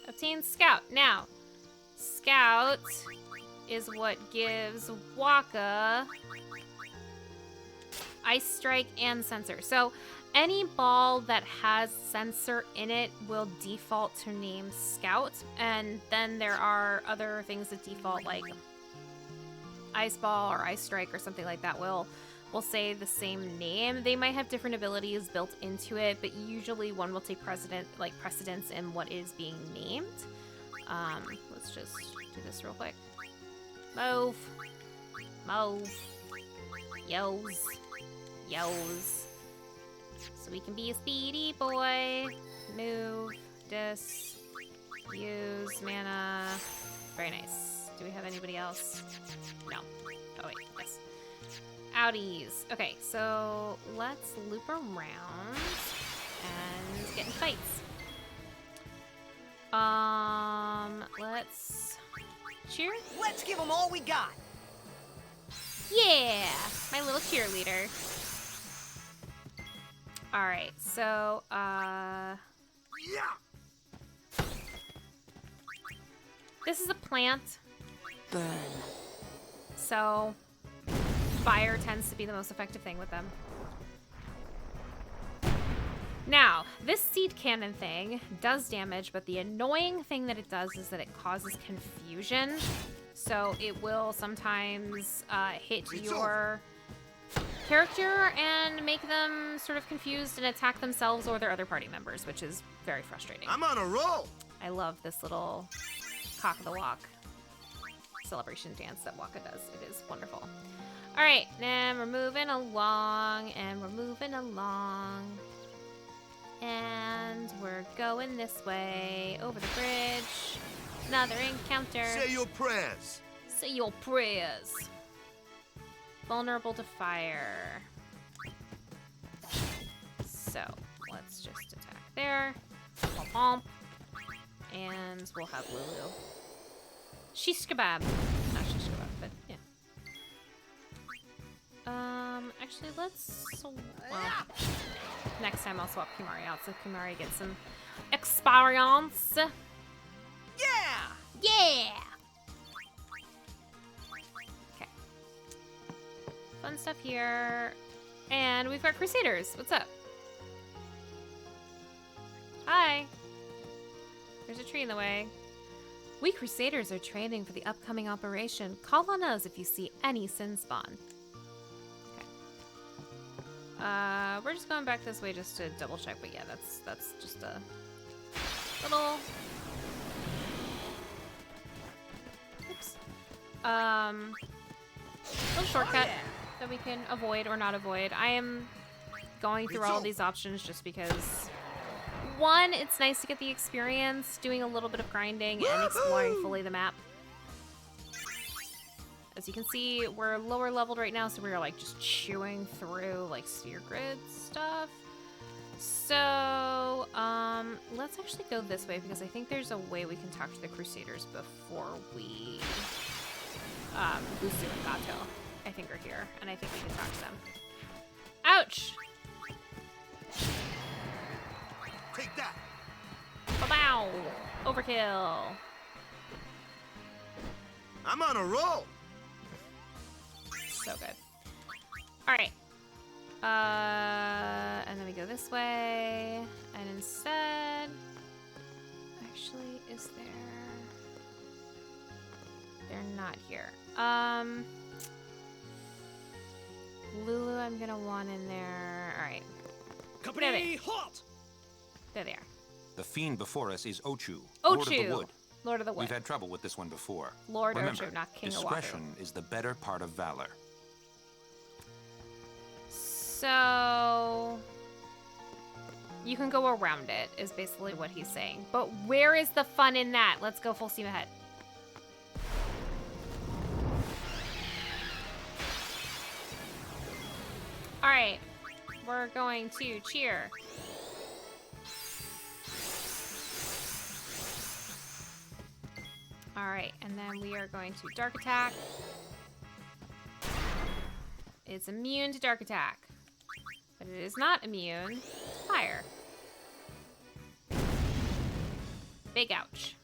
Obtain Scout. Now, Scout is what gives Waka Ice Strike and Sensor. So any ball that has Sensor in it will default to name Scout, and then there are other things that default, like Ice Ball or Ice Strike or something like that will say the same name. They might have different abilities built into it, but usually one will take precedence in what is being named. Let's just do this real quick. Move. Yo's. So we can be a speedy boy. Move. Dis. Use mana. Very nice. Do we have anybody else? No. Oh wait, yes. Outies. Okay, so let's loop around and get in fights. Let's cheer. Let's give them all we got. Yeah, my little cheerleader. All right, so this is a plant. Burn. So fire tends to be the most effective thing with them. Now, this seed cannon thing does damage, but the annoying thing that it does is that it causes confusion. So it will sometimes hit your character and make them sort of confused and attack themselves or their other party members, which is very frustrating. I'm on a roll. I love this little cock of the walk celebration dance that Waka does. It is wonderful. All right, and we're moving along, and we're going this way, over the bridge. Another encounter. Say your prayers. Say your prayers. Vulnerable to fire. So, let's just attack there. Pomp. And we'll have Lulu. Shish kebab. Not shish kebab, but yeah. Actually, let's... Well, Next time I'll swap Kumari out so Kumari gets some experience. Yeah! Yeah! Okay. Fun stuff here. And we've got Crusaders. What's up? Hi. There's a tree in the way. We Crusaders are training for the upcoming operation. Call on us if you see any sin spawn. Okay. We're just going back this way just to double check, but yeah, that's just a little... Oops. Little shortcut that we can avoid or not avoid. I am going through all of these options just because... One, it's nice to get the experience doing a little bit of grinding and exploring fully the map. As you can see, we're lower leveled right now, so we're like just chewing through like sphere grid stuff. So, let's actually go this way because I think there's a way we can talk to the Crusaders before we, Busu and Gato, I think are here, and I think we can talk to them. Ouch! Take that! Bow! Overkill! I'm on a roll! So good. Alright. And then we go this way. And instead... Actually, is there... They're not here. Lulu, I'm gonna want in there. Alright. Company, halt! There they are. The fiend before us is Ochu, Ochu, Lord of the Wood. Lord of the Wood. We've had trouble with this one before. Lord Remember, Ochu, not King of discretion is the better part of valor. So... You can go around it, is basically what he's saying. But where is the fun in that? Let's go full steam ahead. Alright. We're going to cheer. Alright, and then we are going to Dark Attack. It's immune to Dark Attack. But it is not immune to Fire. Big ouch.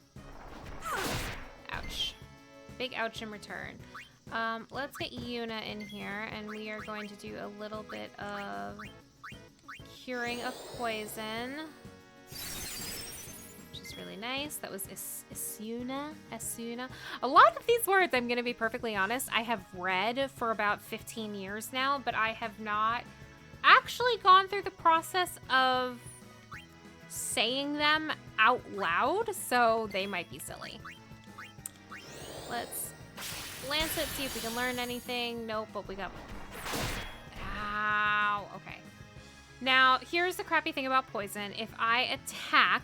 Ouch. Big ouch in return. Let's get Yuna in here, and we are going to do a little bit of curing of poison. Which is really nice. That was Asuna. A lot of these words, I'm going to be perfectly honest, I have read for about 15 years now, but I have not actually gone through the process of saying them out loud, so they might be silly. Let's lance it, see if we can learn anything. Nope, but we got... Ow, okay. Now, here's the crappy thing about poison. If I attack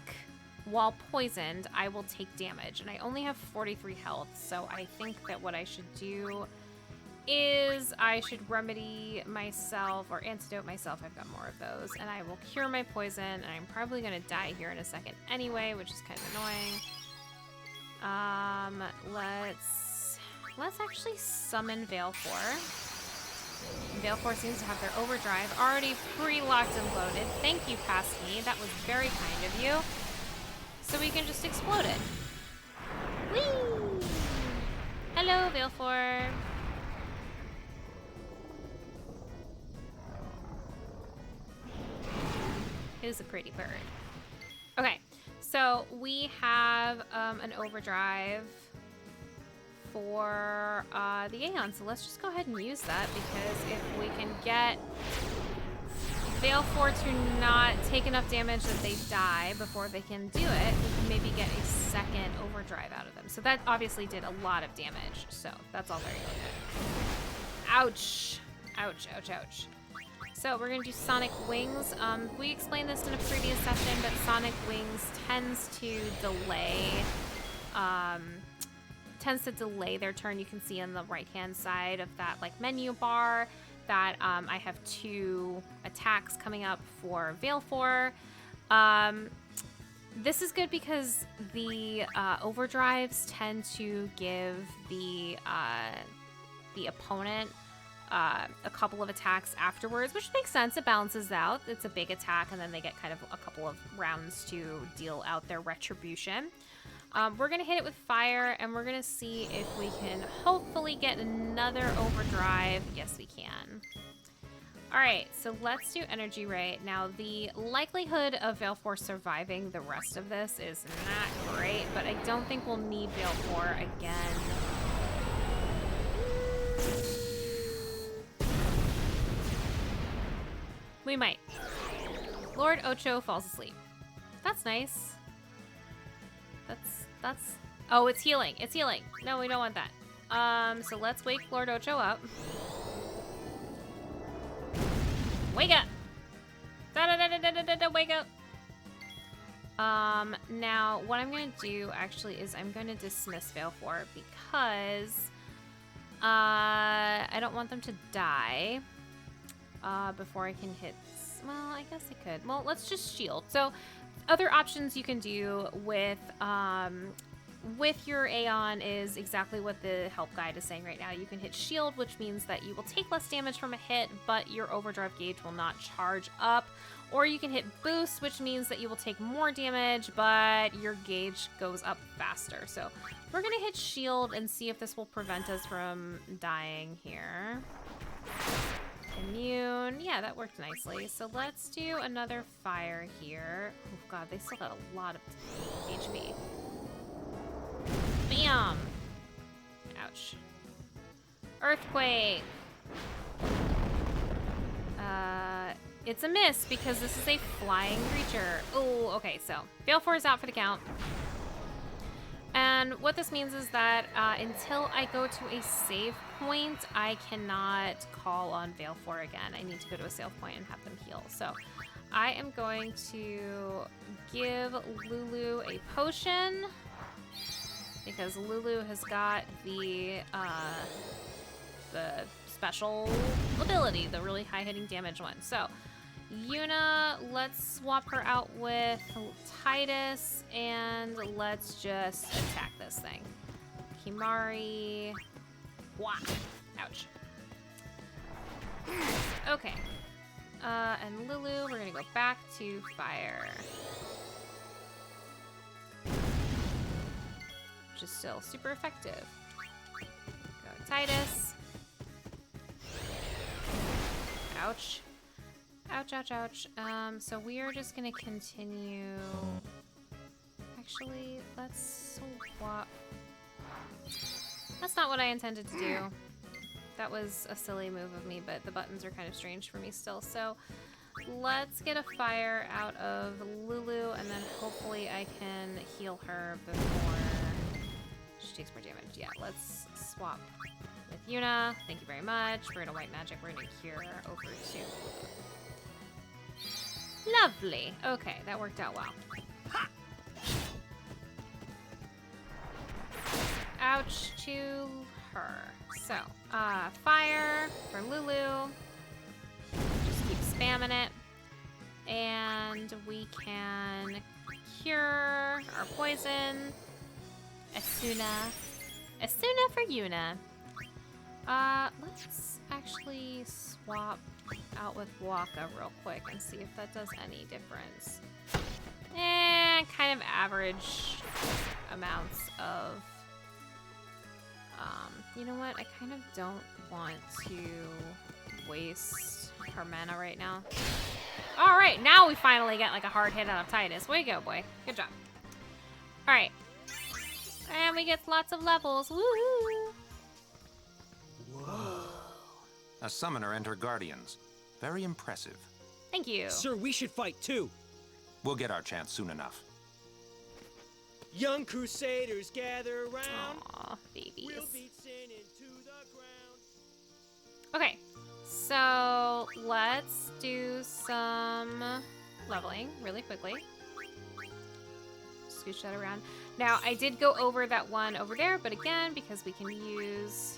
while poisoned, I will take damage, and I only have 43 health, so I think that what I should do is I should remedy myself or antidote myself. I've got more of those, and I will cure my poison, and I'm probably gonna die here in a second anyway, which is kind of annoying. Let's actually summon Valefor. Valefor seems to have their overdrive already pre-locked and loaded. Thank you, past me. That was very kind of you. So we can just explode it. Whee! Hello, Valefor. Who's a pretty bird? Okay, so we have an overdrive for the Aeon, so let's just go ahead and use that, because if we can get Valefor to not take enough damage that they die before they can do it, we can maybe get a second overdrive out of them. So that obviously did a lot of damage, so that's all very good. Ouch. Ouch, ouch, ouch. So we're going to do Sonic Wings. We explained this in a previous session, but Sonic Wings tends to delay their turn. You can see on the right-hand side of that like menu bar that I have 2 attacks coming up for Valefor. This is good because the overdrives tend to give the opponent a couple of attacks afterwards, which makes sense. It balances out. It's a big attack, and then they get kind of a couple of rounds to deal out their retribution. We're going to hit it with fire, and we're going to see if we can hopefully get another overdrive. Yes, we can. All right, so let's do Energy Ray. Now, the likelihood of Valefor surviving the rest of this is not great, but I don't think we'll need Valefor again. We might. Lord Ocho falls asleep. That's nice. That's... Oh, it's healing. It's healing. No, we don't want that. So let's wake Lord Ocho up. Wake up! Da-da-da-da-da-da-da, wake up! Now, what I'm gonna do, actually, is I'm gonna dismiss Valefor because I don't want them to die before I can hit... Well, I guess I could. Well, let's just shield. So, other options you can do with your Aeon is exactly what the help guide is saying right now. You can hit shield, which means that you will take less damage from a hit, but your overdrive gauge will not charge up. Or you can hit boost, which means that you will take more damage, but your gauge goes up faster. So we're gonna hit shield and see if this will prevent us from dying here. Immune, yeah, that worked nicely. So let's do another fire here. Oh god, they still got a lot of HP. Bam! Ouch. Earthquake! It's a miss because this is a flying creature. Oh, okay, so Valefor is out for the count. And what this means is that until I go to a save point, I cannot call on Valefor again. I need to go to a save point and have them heal. So I am going to give Lulu a potion because Lulu has got the special ability, the really high hitting damage one. So Yuna, let's swap her out with Titus, and let's just attack this thing. Kimari. Wah. Ouch. Okay. And Lulu, we're gonna go back to fire. Which is still super effective. Go Titus. Ouch. Ouch, ouch, ouch. So we are just gonna continue. Actually, let's swap. That's not what I intended to do. That was a silly move of me, but the buttons are kind of strange for me still. So let's get a fire out of Lulu, and then hopefully I can heal her before she takes more damage. Yeah, let's swap with Yuna. Thank you very much. We're gonna white magic. We're gonna cure over to. Lovely. Okay, that worked out well. Ha! Ouch to her. So, fire for Lulu. Just keep spamming it. And we can cure our poison. Asuna. Asuna for Yuna. Let's actually swap out with Waka real quick and see if that does any difference. Kind of average amounts of... you know what? I kind of don't want to waste her mana right now. Alright, now we finally get like a hard hit out of Titus. Way to go, boy. Good job. Alright. And we get lots of levels. Woohoo! Whoa. A summoner and her guardians. Very impressive. Thank you. Sir, we should fight too. We'll get our chance soon enough. Young crusaders gather around. Aw, babies. We'll beat sin into the ground. Okay, so let's do some leveling really quickly. Scooch that around. Now, I did go over that one over there, but again, because we can use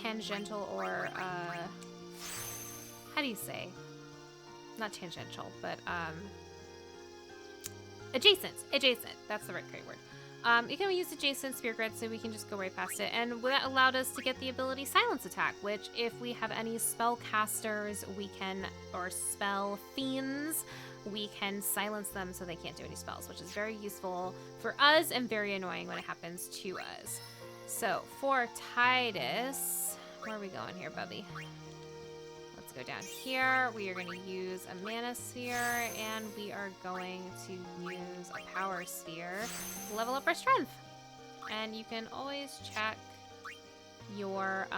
tangential or how do you say? Not tangential, but adjacent. Adjacent. That's the right word. You can use adjacent spear grid, so we can just go right past it. And that allowed us to get the ability Silence Attack, which if we have any spellcasters, we can, or spell fiends, we can silence them so they can't do any spells, which is very useful for us and very annoying when it happens to us. So for Titus, where are we going here, Bubby? Let's go down here. We are going to use a mana sphere, and we are going to use a power sphere to level up our strength. And you can always check your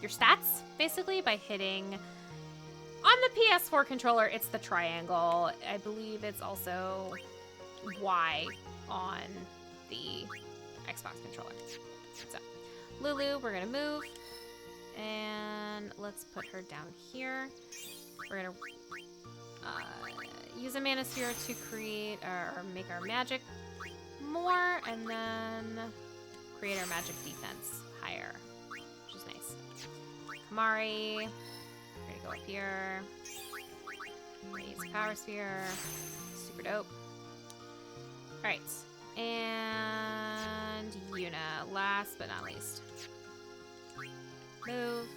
stats basically by hitting on the PS4 controller. It's the triangle. I believe it's also Y on the Xbox controller. So, Lulu, we're gonna move. And let's put her down here. We're gonna use a mana sphere to create or make our magic more, and then create our magic defense higher, which is nice. Kamari, we're gonna go up here. Use a power sphere, super dope. All right, and Yuna, last but not least. Move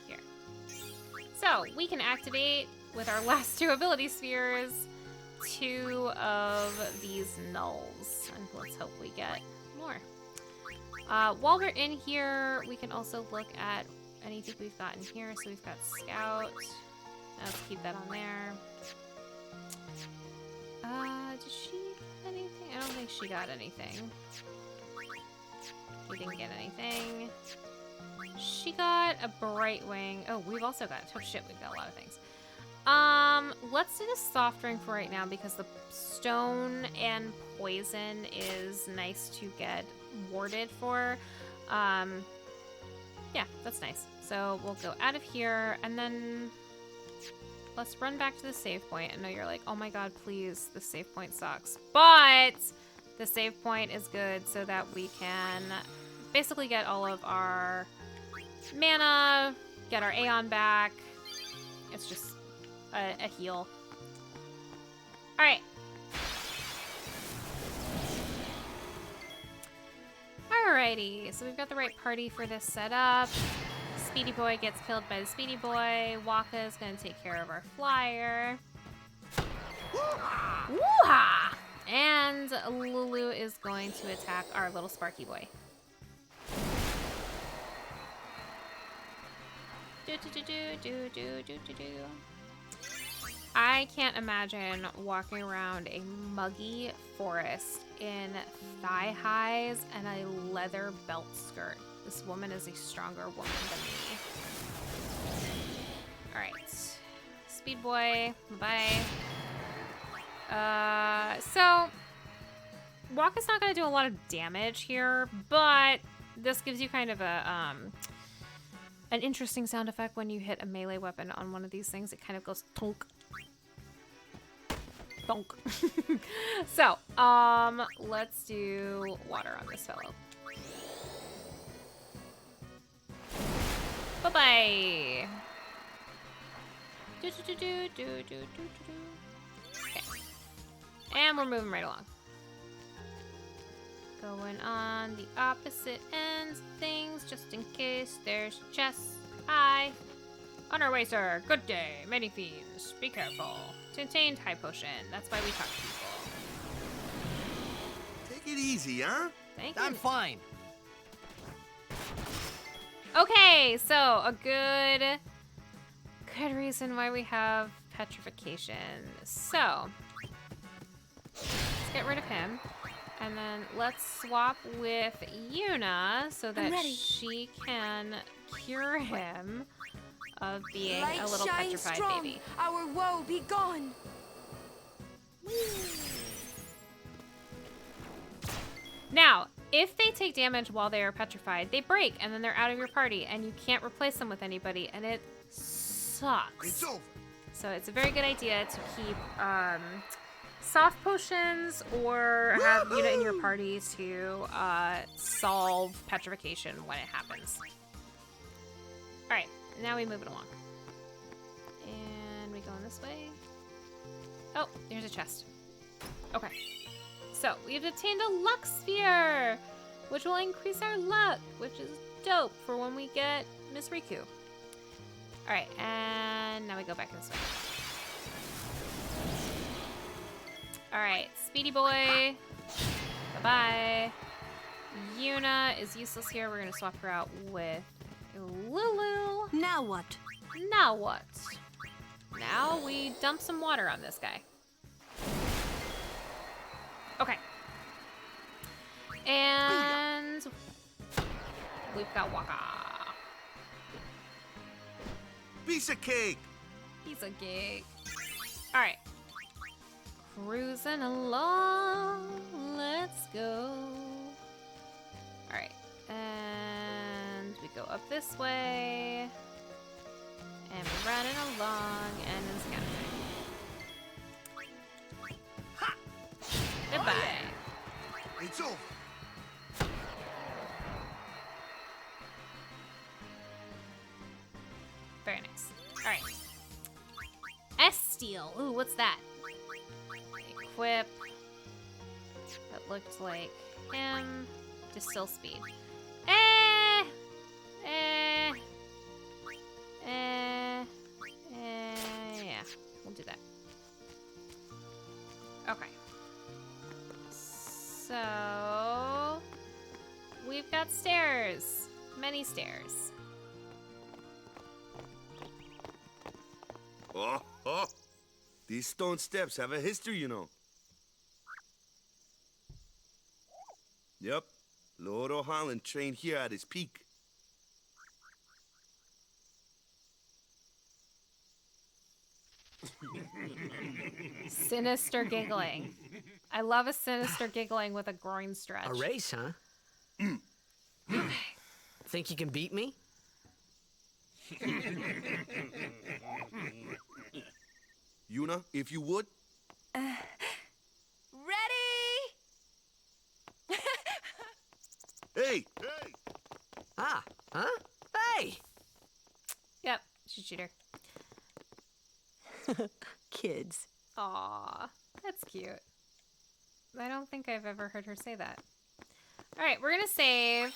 here. So we can activate with our last two ability spheres 2 of these nulls, and let's hope we get more. While we're in here, we can also look at anything we've got in here. So we've got Scout. Let's keep that on there. Did she get anything? I don't think she got anything. We didn't get anything. She got a bright wing. Oh, we've also got, oh shit, we've got a lot of things. Let's do the soft ring for right now because the stone and poison is nice to get warded for. Yeah, that's nice. So we'll go out of here and then let's run back to the save point. I know you're like, oh my god, please, the save point sucks. But the save point is good so that we can basically get all of our mana, get our Aeon back. It's just a heal. Alright. Alrighty, so we've got the right party for this setup. Speedy Boy gets killed by the Speedy Boy. Waka is going to take care of our flyer. Woo-ha! And Lulu is going to attack our little Sparky Boy. I can't imagine walking around a muggy forest in thigh highs and a leather belt skirt. This woman is a stronger woman than me. Alright. Speed Boy, bye. So Waka's not gonna do a lot of damage here, but this gives you kind of a an interesting sound effect when you hit a melee weapon on one of these things. It kind of goes tonk. Tonk. So, let's do water on this fellow. Bye-bye. Okay. And we're moving right along. Going on the opposite ends of things, just in case there's chests. Hi. On our way, sir. Good day. Many fiends. Be careful. Contained high potion. That's why we talk to people. Take it easy, huh? Thank you. I'm fine. Okay, so a good reason why we have petrification. So let's get rid of him. And then let's swap with Yuna so that she can cure him of being a little petrified strong. baby. Our woe be gone. Now, if they take damage while they are petrified, they break and then they're out of your party and you can't replace them with anybody, and it sucks. It's over. So it's a very good idea to keep soft potions or have Yuna in your party to solve petrification when it happens. Alright, now we move it along. And we going this way. Oh, there's a chest. Okay. So we've obtained a luck sphere, which will increase our luck, which is dope for when we get Miss Riku. All right, and now we go back this way. All right, Speedy Boy, bye-bye. Yuna is useless here. We're gonna swap her out with Lulu. Now what? Now what? Now we dump some water on this guy. Okay. And we've got Waka. Piece of cake. Piece of cake. All right. Cruising along. Let's go. All right. And we go up this way. And we're running along. And it's gonna Goodbye. It's over. Very nice. All right. S-Steel. Ooh, what's that? Equip. That looked like him. Distill speed. Yeah, we'll do that. Okay. So we've got stairs. Many stairs. Oh. These stone steps have a history, you know. Yep. Lord O'Holland trained here at his peak. Sinister giggling. I love a sinister giggling with a groin stretch. A race, huh? Think you can beat me? Yuna, if you would. Ready? Hey! Ah, huh? Hey! Yep, she's a cheater. Kids. Aw, that's cute. I don't think I've ever heard her say that. All right, we're gonna save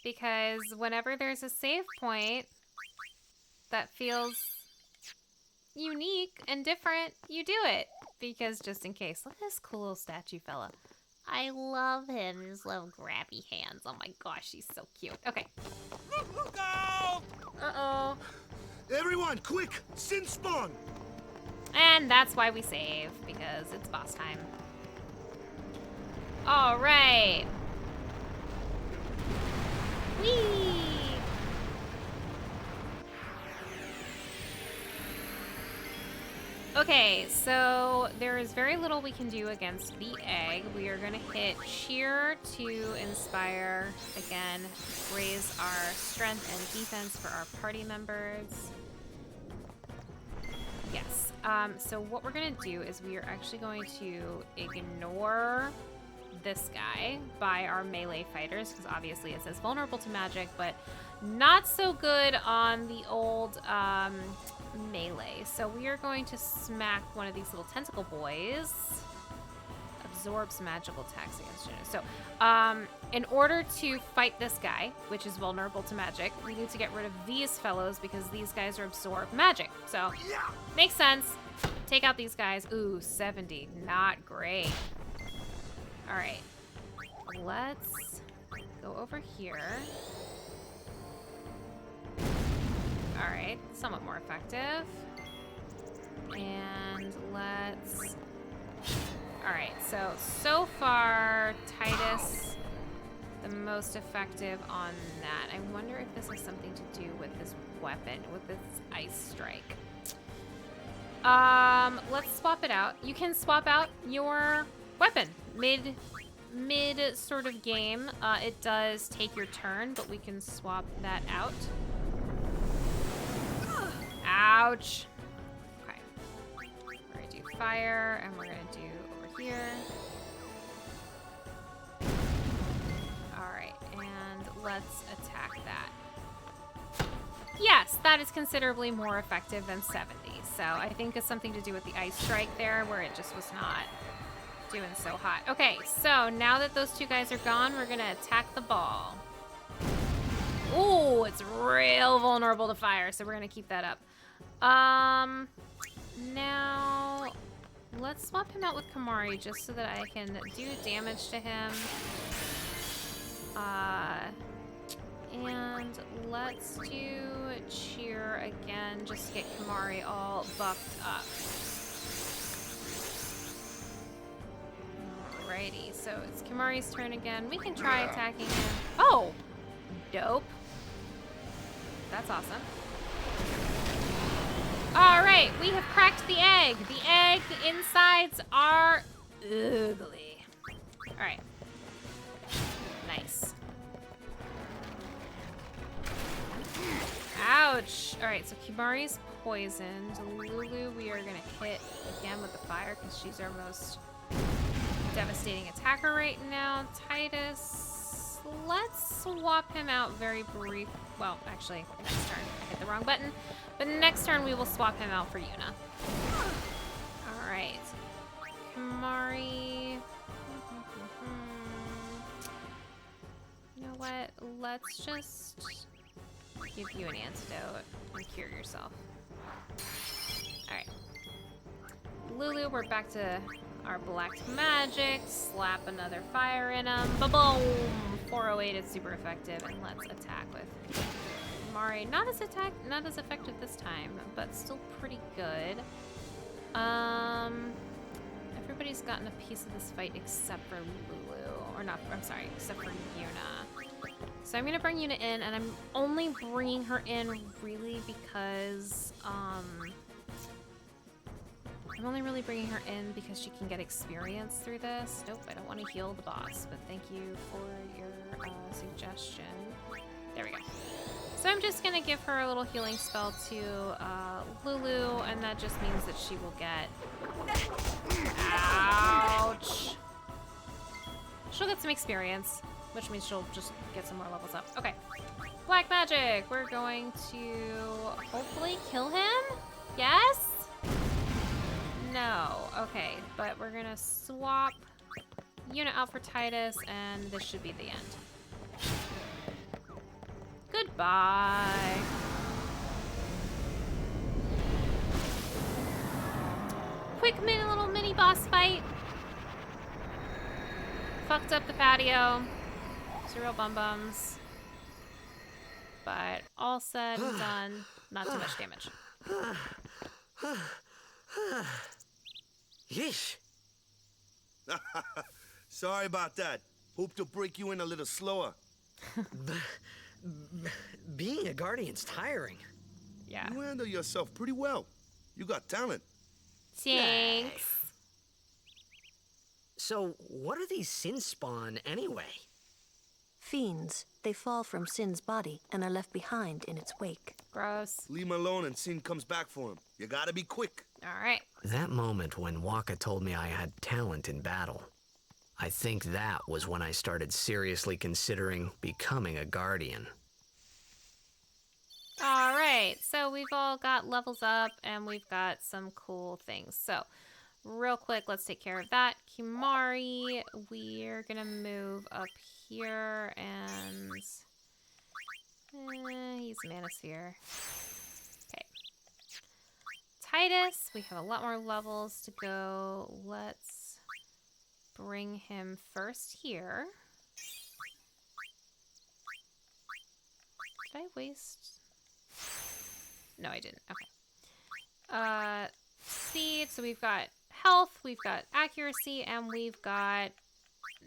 because whenever there's a save point that feels unique and different, you do it. Because just in case. Look at this cool little statue fella. I love him. His little grabby hands. Oh my gosh, he's so cute. Okay. Look out! Uh-oh. Everyone, quick! Sin spawn! And that's why we save, because it's boss time. All right. Whee! Okay, so there is very little we can do against the egg. We are going to hit cheer to inspire, again, raise our strength and defense for our party members. Yes. So what we're going to do is we are actually going to ignore this guy by our melee fighters, because obviously it says vulnerable to magic, but not so good on the old melee. So we are going to smack one of these little tentacle boys. Absorbs magical attacks against Juno. So in order to fight this guy, which is vulnerable to magic, we need to get rid of these fellows because these guys are absorb magic. So makes sense. Take out these guys. Ooh, 70. Not great. All right. Let's go over here. All right, somewhat more effective. And let's... All right, so far, Titus, the most effective on that. I wonder if this has something to do with this weapon, with this ice strike. Let's swap it out. You can swap out your weapon mid sort of game. It does take your turn, but we can swap that out. Ouch. Okay. We're gonna do fire, and we're gonna do over here. Alright, and let's attack that. Yes, that is considerably more effective than 70. So I think it's something to do with the ice strike there, where it just was not Doing so hot. Okay, so now that those two guys are gone, we're gonna attack the ball. Ooh, it's real vulnerable to fire, so we're gonna keep that up. Now let's swap him out with Kamari just so that I can do damage to him. And let's do cheer again, just to get Kamari all buffed up. Alrighty, so it's Kamari's turn again. We can try attacking him. Oh! Dope. That's awesome. Alright, we have cracked the egg. The egg insides are ugly. Alright. Nice. Ouch! Alright, so Kimari's poisoned. Lulu, we are gonna hit again with the fire because she's our most devastating attacker right now. Titus, let's swap him out very brief. Well, actually, next turn. I hit the wrong button. But next turn, we will swap him out for Yuna. Alright. Kimari. You know what? Let's just give you an antidote and cure yourself. Alright. Lulu, we're back to our black magic. Slap another fire in him. Ba-boom! 408 is super effective, and let's attack with Mari. Not as effective this time, but still pretty good. Everybody's gotten a piece of this fight except for Lulu. Or not, I'm sorry, except for Yuna. So I'm gonna bring Yuna in, and I'm only bringing her in really because, I'm only really bringing her in because she can get experience through this. Nope, I don't want to heal the boss, but thank you for your suggestion. There we go. So I'm just gonna give her a little healing spell to Lulu, and that just means that she will get... Ouch! She'll get some experience, which means she'll just get some more levels up. Okay. Black magic! We're going to hopefully kill him? Yes? No. Okay, but we're gonna swap Yuna out for Titus, and this should be the end. Goodbye. Quick little mini boss fight. Fucked up the patio. It's real bum-bums. But all said and done, not too much damage. Yeesh. Sorry about that. Hope to break you in a little slower. Being a guardian's tiring. Yeah. You handle yourself pretty well. You got talent. Thanks. So, what are these sin spawn anyway? Fiends. They fall from Sin's body and are left behind in its wake. Gross. Leave him alone and Sin comes back for him. You gotta be quick. All right. That moment when Waka told me I had talent in battle, I think that was when I started seriously considering becoming a guardian. All right. So we've all got levels up, and we've got some cool things. So real quick, let's take care of that. Kimari, we're gonna move up here, and he's Manosphere. Okay. Titus, we have a lot more levels to go. Let's bring him first here. Did I waste? No, I didn't. Okay. Speed, so we've got health, we've got accuracy, and we've got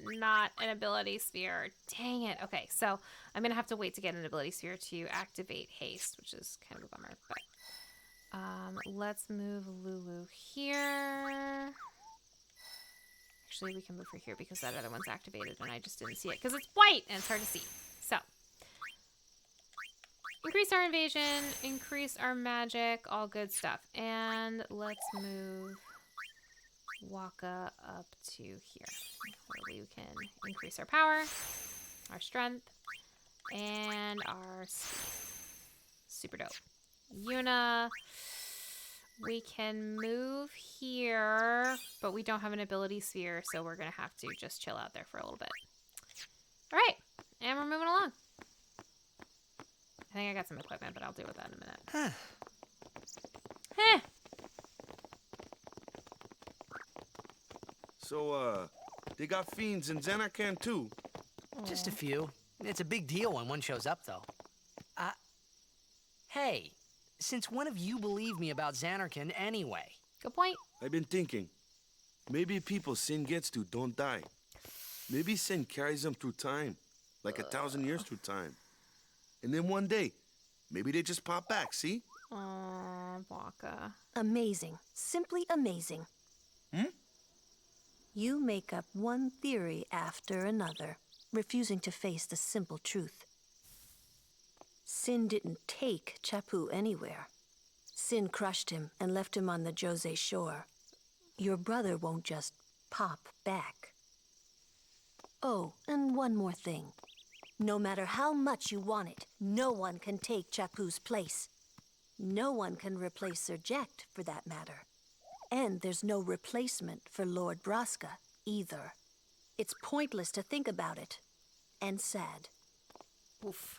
not an ability sphere. Dang it. Okay, so I'm gonna have to wait to get an ability sphere to activate haste, which is kind of a bummer, but let's move Lulu here. Actually, we can move her here because that other one's activated and I just didn't see it because it's white and it's hard to see. So increase our invasion, increase our magic, all good stuff. And let's move Waka up to here, where we can increase our power, our strength, and our speed. Super dope. Yuna. We can move here, but we don't have an ability sphere, so we're gonna have to just chill out there for a little bit. All right, and we're moving along. I think I got some equipment, but I'll deal with that in a minute. Heh. So, they got fiends in Xanarkand too. Just a few. It's a big deal when one shows up, though. Hey, since when have you believed me about Xanarkand anyway? Good point. I've been thinking, maybe people sin gets to don't die. Maybe sin carries them through time, like 1,000 years through time. And then one day, maybe they just pop back, see? Aw, Waka. Amazing. Simply amazing. You make up one theory after another, refusing to face the simple truth. Sin didn't take Chapu anywhere. Sin crushed him and left him on the Jose shore. Your brother won't just pop back. Oh, and one more thing. No matter how much you want it, no one can take Chapu's place. No one can replace Sir Jekt, for that matter. And there's no replacement for Lord Braska, either. It's pointless to think about it. And sad. Oof.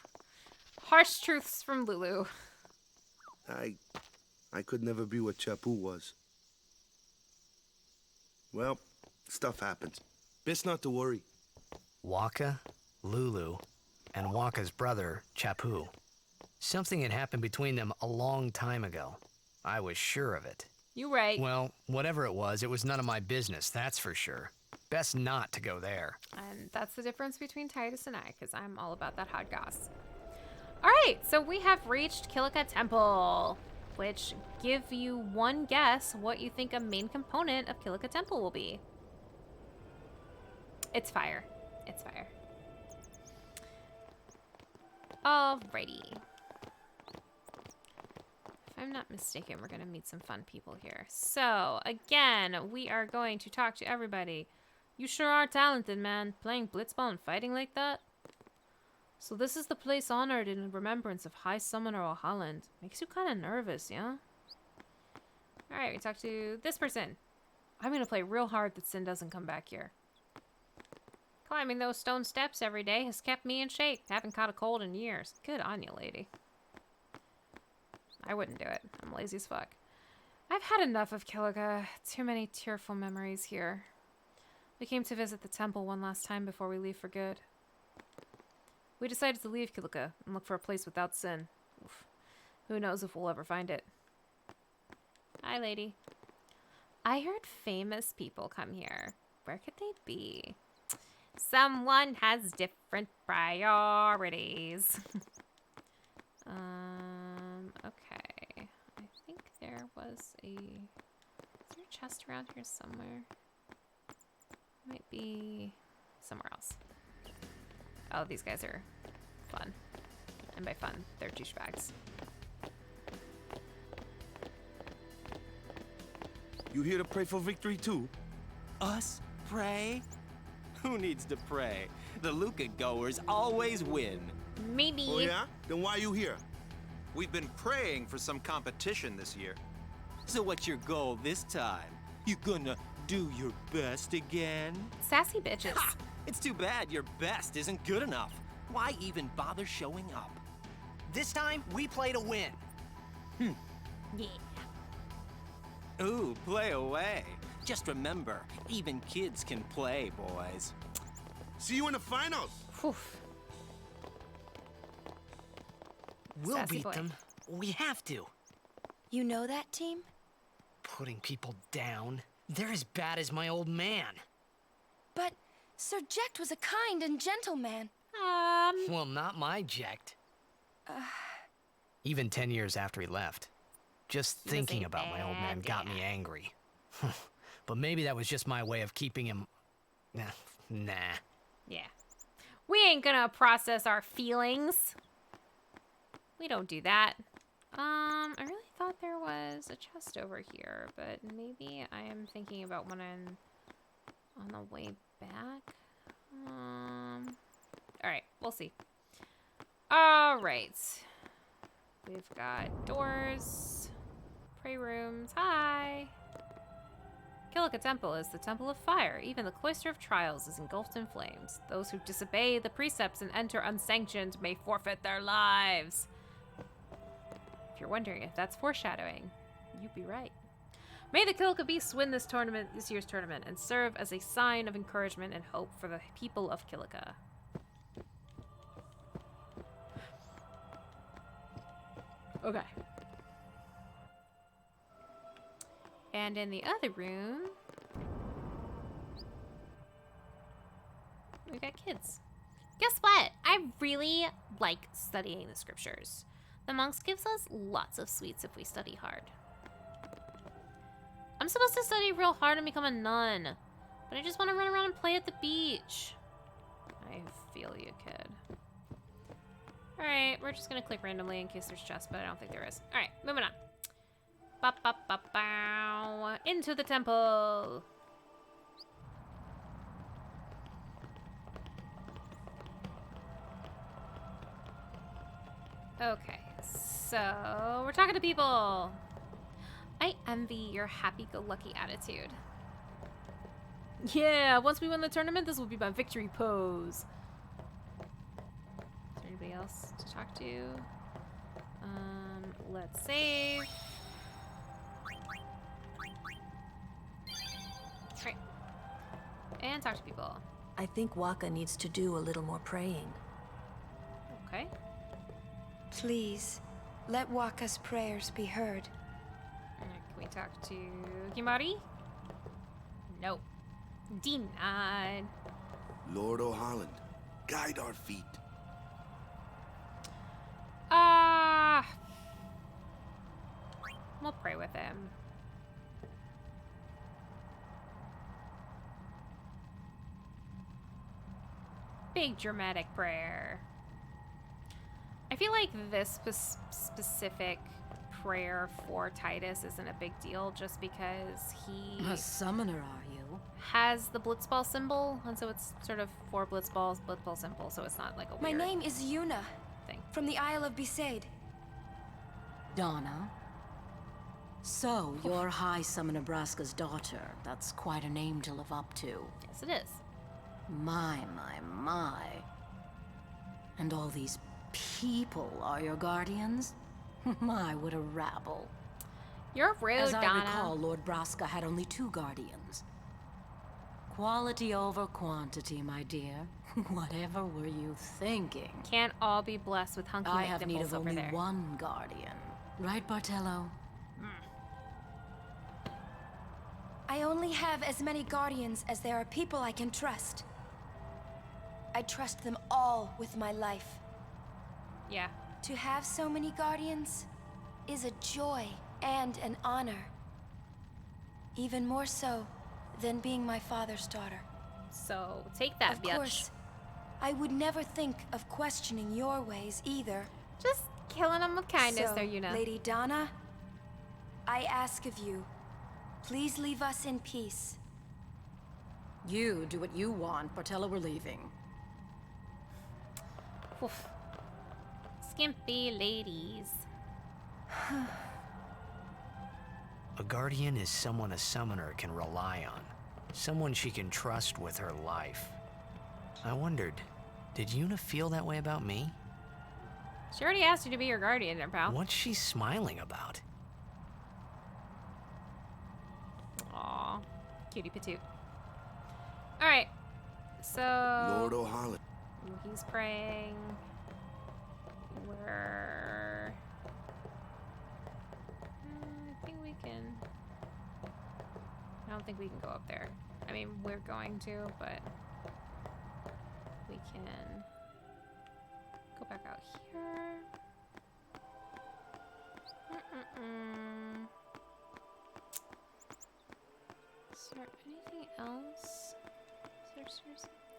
Harsh truths from Lulu. I could never be what Chapu was. Well, stuff happens. Best not to worry. Waka, Lulu, and Waka's brother, Chapu. Something had happened between them a long time ago. I was sure of it. You right. Well, whatever it was none of my business, that's for sure. Best not to go there. And that's the difference between Titus and I, because I'm all about that hot goss. All right, so we have reached Kilika Temple, which give you one guess what you think a main component of Kilika Temple will be. It's fire. It's fire. Alrighty. If I'm not mistaken, we're going to meet some fun people here. So, again, we are going to talk to everybody. You sure are talented, man. Playing blitzball and fighting like that? So this is the place honored in remembrance of High Summoner O'Holland. Makes you kind of nervous, yeah? Alright, we talk to this person. I'm going to play real hard that Sin doesn't come back here. Climbing those stone steps every day has kept me in shape. Haven't caught a cold in years. Good on you, lady. I wouldn't do it. I'm lazy as fuck. I've had enough of Kilika. Too many tearful memories here. We came to visit the temple one last time before we leave for good. We decided to leave Kilika and look for a place without Sin. Oof. Who knows if we'll ever find it. Hi, lady. I heard famous people come here. Where could they be? Someone has different priorities. Okay. I think there was a... Is there a chest around here somewhere? Might be somewhere else. Oh, these guys are fun. And by fun, they're douchebags. You here to pray for victory too? Us? Pray? Who needs to pray? The Luca goers always win. Maybe. Oh yeah? Then why you here? We've been praying for some competition this year. So what's your goal this time? You gonna do your best again? Sassy bitches. Ha! It's too bad your best isn't good enough. Why even bother showing up? This time, we play to win. Yeah. Ooh, play away. Just remember, even kids can play, boys. See you in the finals. Whew. We'll Sassy beat boy. them. We have to. You know that team? Putting people down. They're as bad as my old man. But Sir Jekt was a kind and gentle man. Well, not my Jekt. Even 10 years after he left. Just He was thinking a about my old man bad got me dad. angry. But maybe that was just my way of keeping him... Nah. Yeah. We ain't gonna process our feelings. We don't do that. I really thought there was a chest over here, but maybe I am thinking about one on the way back. Alright, we'll see. Alright. We've got doors. Pray rooms. Hi. Kilika Temple is the temple of fire. Even the Cloister of Trials is engulfed in flames. Those who disobey the precepts and enter unsanctioned may forfeit their lives. If you're wondering if that's foreshadowing, you'd be right. May the Kilika Beasts win this year's tournament, and serve as a sign of encouragement and hope for the people of Kilika. Okay. And in the other room, we got kids. Guess what? I really like studying the scriptures. The monks gives us lots of sweets if we study hard. I'm supposed to study real hard and become a nun, but I just want to run around and play at the beach. I feel you, kid. Alright, we're just gonna click randomly in case there's chests, but I don't think there is. Alright, moving on. Ba-ba-ba-bow. Into the temple. Okay, so we're talking to people. I envy your happy-go-lucky attitude. Yeah, once we win the tournament, this will be my victory pose. Is there anybody else to talk to? Let's save. Right. And talk to people. I think Waka needs to do a little more praying. Okay. Please, let Waka's prayers be heard. Can we talk to Kimari? Nope. Denied. Lord O'Holland, guide our feet. We'll pray with him. Big dramatic prayer. I feel like this specific prayer for Titus isn't a big deal just because he A summoner, are you? has the blitzball symbol, and so it's sort of 4 blitzball symbol, so it's not like a My weird name is Yuna, thing. from the Isle of Besaid. Donna? So, you're High Summoner Braska's daughter. That's quite a name to live up to. Yes, it is. My. And all these people are your guardians? My, what a rabble. You're rude, As I Donna. recall, Lord Braska had only 2 guardians. Quality over quantity, my dear. Whatever were you thinking? Can't all be blessed with hunky I have need McDimples of over only there. 1 guardian. Right, Bartello? I only have as many guardians as there are people I can trust. I trust them all with my life. Yeah. To have so many guardians is a joy and an honor. Even more so than being my father's daughter. So, take that, Of bitch. course, I would never think of questioning your ways either. Just killing them with kindness So, there, you know. Lady Donna, I ask of you, please leave us in peace. You do what you want. Bartello, we're leaving. Oof. Skimpy ladies. A guardian is someone a summoner can rely on. Someone she can trust with her life. I wondered, did Yuna feel that way about me? She already asked you to be your guardian there, pal. What's she smiling about? Aw. Cutie patoot. Alright. So... Lord O'Holland. He's praying. We're... I think we can... I don't think we can go up there. I mean, we're going to, but... we can... go back out here. Is there anything else?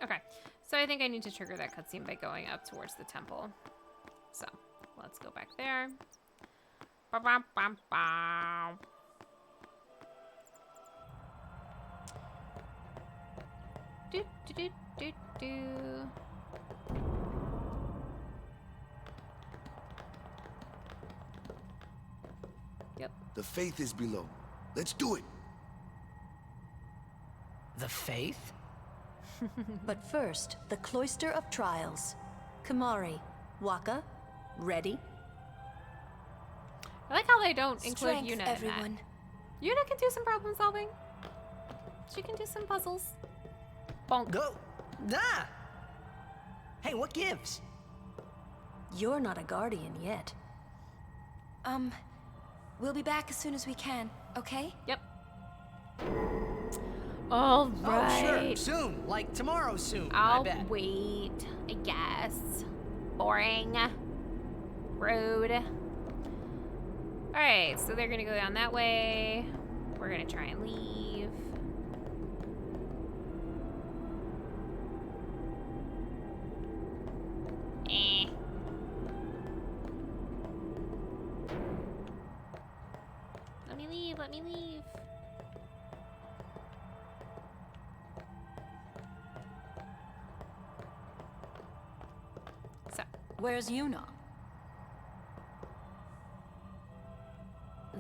Okay, so I think I need to trigger that cutscene by going up towards the temple. So, let's go back there. Ba-bam-bam-bam. Do do do do do. Yep. The faith is below. Let's do it. The faith? But first, the Cloister of Trials. Kamari, Waka, ready? I like how they don't include Strength, Yuna in everyone. that. Yuna can do some problem solving. She can do some puzzles. Bonk. Go! Ah! Hey, what gives? You're not a guardian yet. We'll be back as soon as we can, okay? Yep. All Oh, right. sure. Soon. Like tomorrow soon, I'll I bet. wait, I guess. Boring. Rude. Alright, so they're gonna go down that way. We're gonna try and leave. Eh. Let me leave, let me leave. So, Where's Yuna?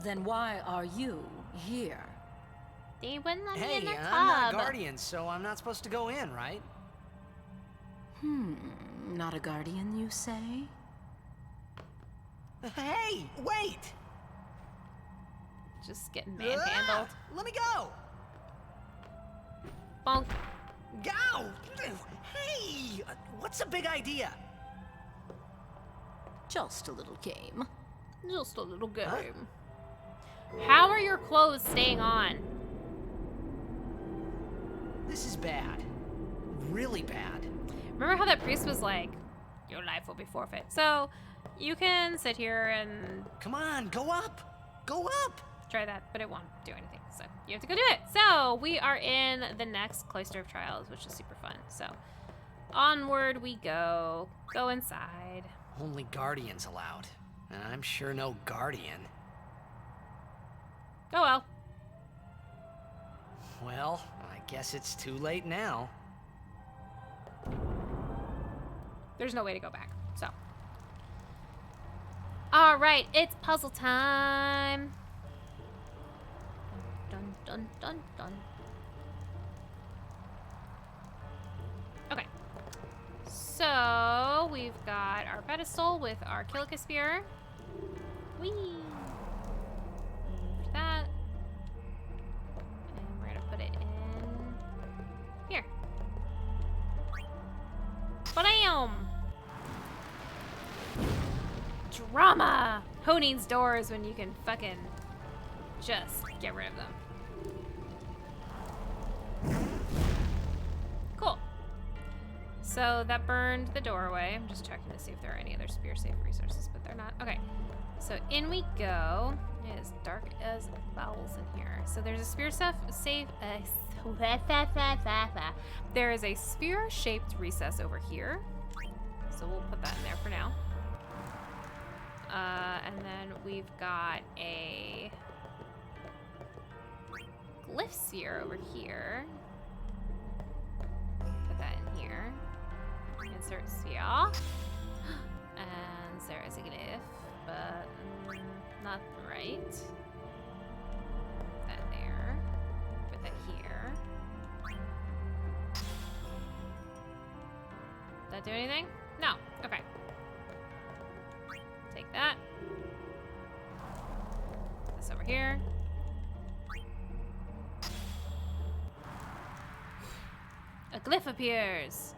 Then why are you here? they wouldn't let me Hey, in the I'm not a tub. guardian, so I'm not supposed to go in, right? Not a guardian, you say? Hey, wait! Just getting manhandled. Let me go! Bonk. Go! Hey! What's the big idea? Just a little game. Just a little game. How are your clothes staying on? This is bad. Really bad. Remember how that priest was like, your life will be forfeit. So you can sit here and Come on, go up! Go up! try that, but it won't do anything. So you have to go do it. So we are in the next Cloister of Trials, which is super fun. So onward we go. Go inside. Only guardians allowed. And I'm sure no guardian. Oh well. Well, I guess it's too late now. There's no way to go back. So. All right, it's puzzle time. Dun, dun, dun, dun. Okay. So, we've got our pedestal with our Kilika spear. Whee! There's that. And we're gonna put it in here. Bam! Drama! Who needs doors when you can fucking just get rid of them? Cool. So that burned the doorway. I'm just checking to see if there are any other spear-safe resources, but they're not. Okay. So in we go. It is dark as bowels in here. So there's a safe. There is a spear-shaped recess over here. So we'll put that in there for now. And then we've got a glyph sphere over here. Put that in here. Insert sphere. And there is a glyph, but not right. Put that there. Put that here. Did that do anything? No. Okay. Take that. Put this over here. A glyph appears.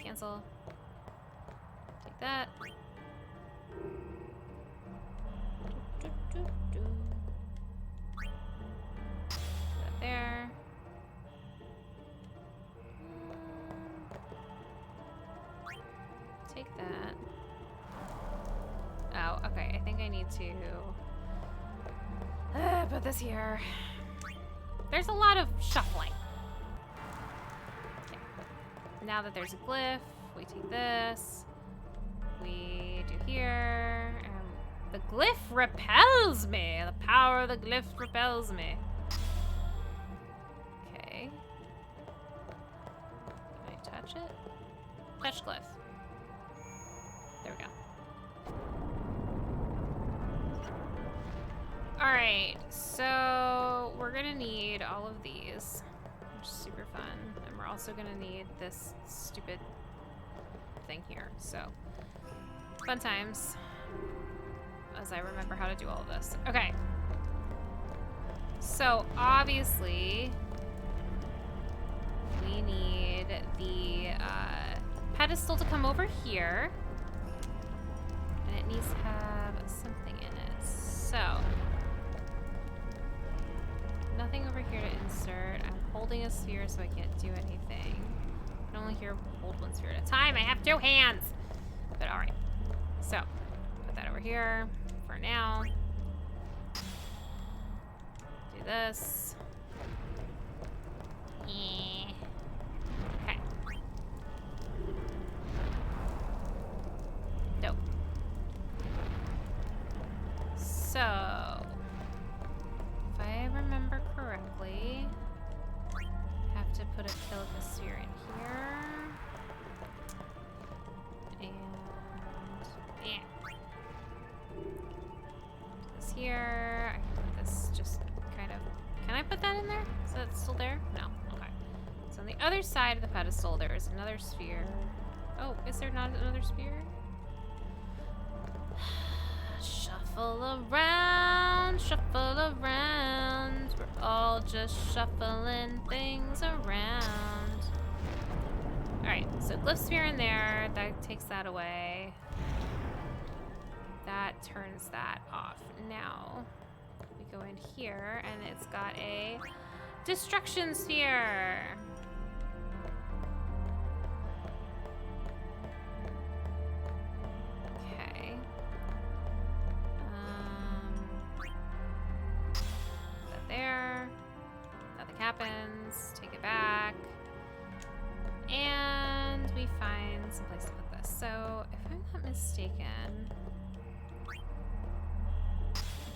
Cancel. Take that. Put that there. Take that. Oh, okay. I think I need to put this here. There's a lot of shuffling. Okay. Now that there's a glyph, we take this. We do here. The glyph repels me. The power of the glyph repels me. Okay. Can I touch it? Touch glyph. There we go. Alright, so we're gonna need all of these, which is super fun. And we're also gonna need this stupid thing here. So, fun times as I remember how to do all of this. Okay. So, obviously, we need the pedestal to come over here. And it needs to have something in it. So, nothing over here to insert. I'm holding a sphere so I can't do anything. I can only hold one sphere at a time. I have 2 hands. But alright. So, put that over here for now. Do this. Okay. Dope. So, if I remember correctly, I have to put a Kilika sphere in here. And yeah. This here. I can put this just kind of. Can I put that in there? Is that still there? No. Okay. So on the other side of the pedestal, there is another sphere. Oh, is there not another sphere? Shuffle around, shuffle around. We're all just shuffling things around. Alright, so glyph sphere in there. That takes that away. That turns that off. Now, we go in here, and it's got a destruction sphere. Okay. Put that there. Nothing happens. Take it back. And we find some place to put this. So, if I'm not mistaken, put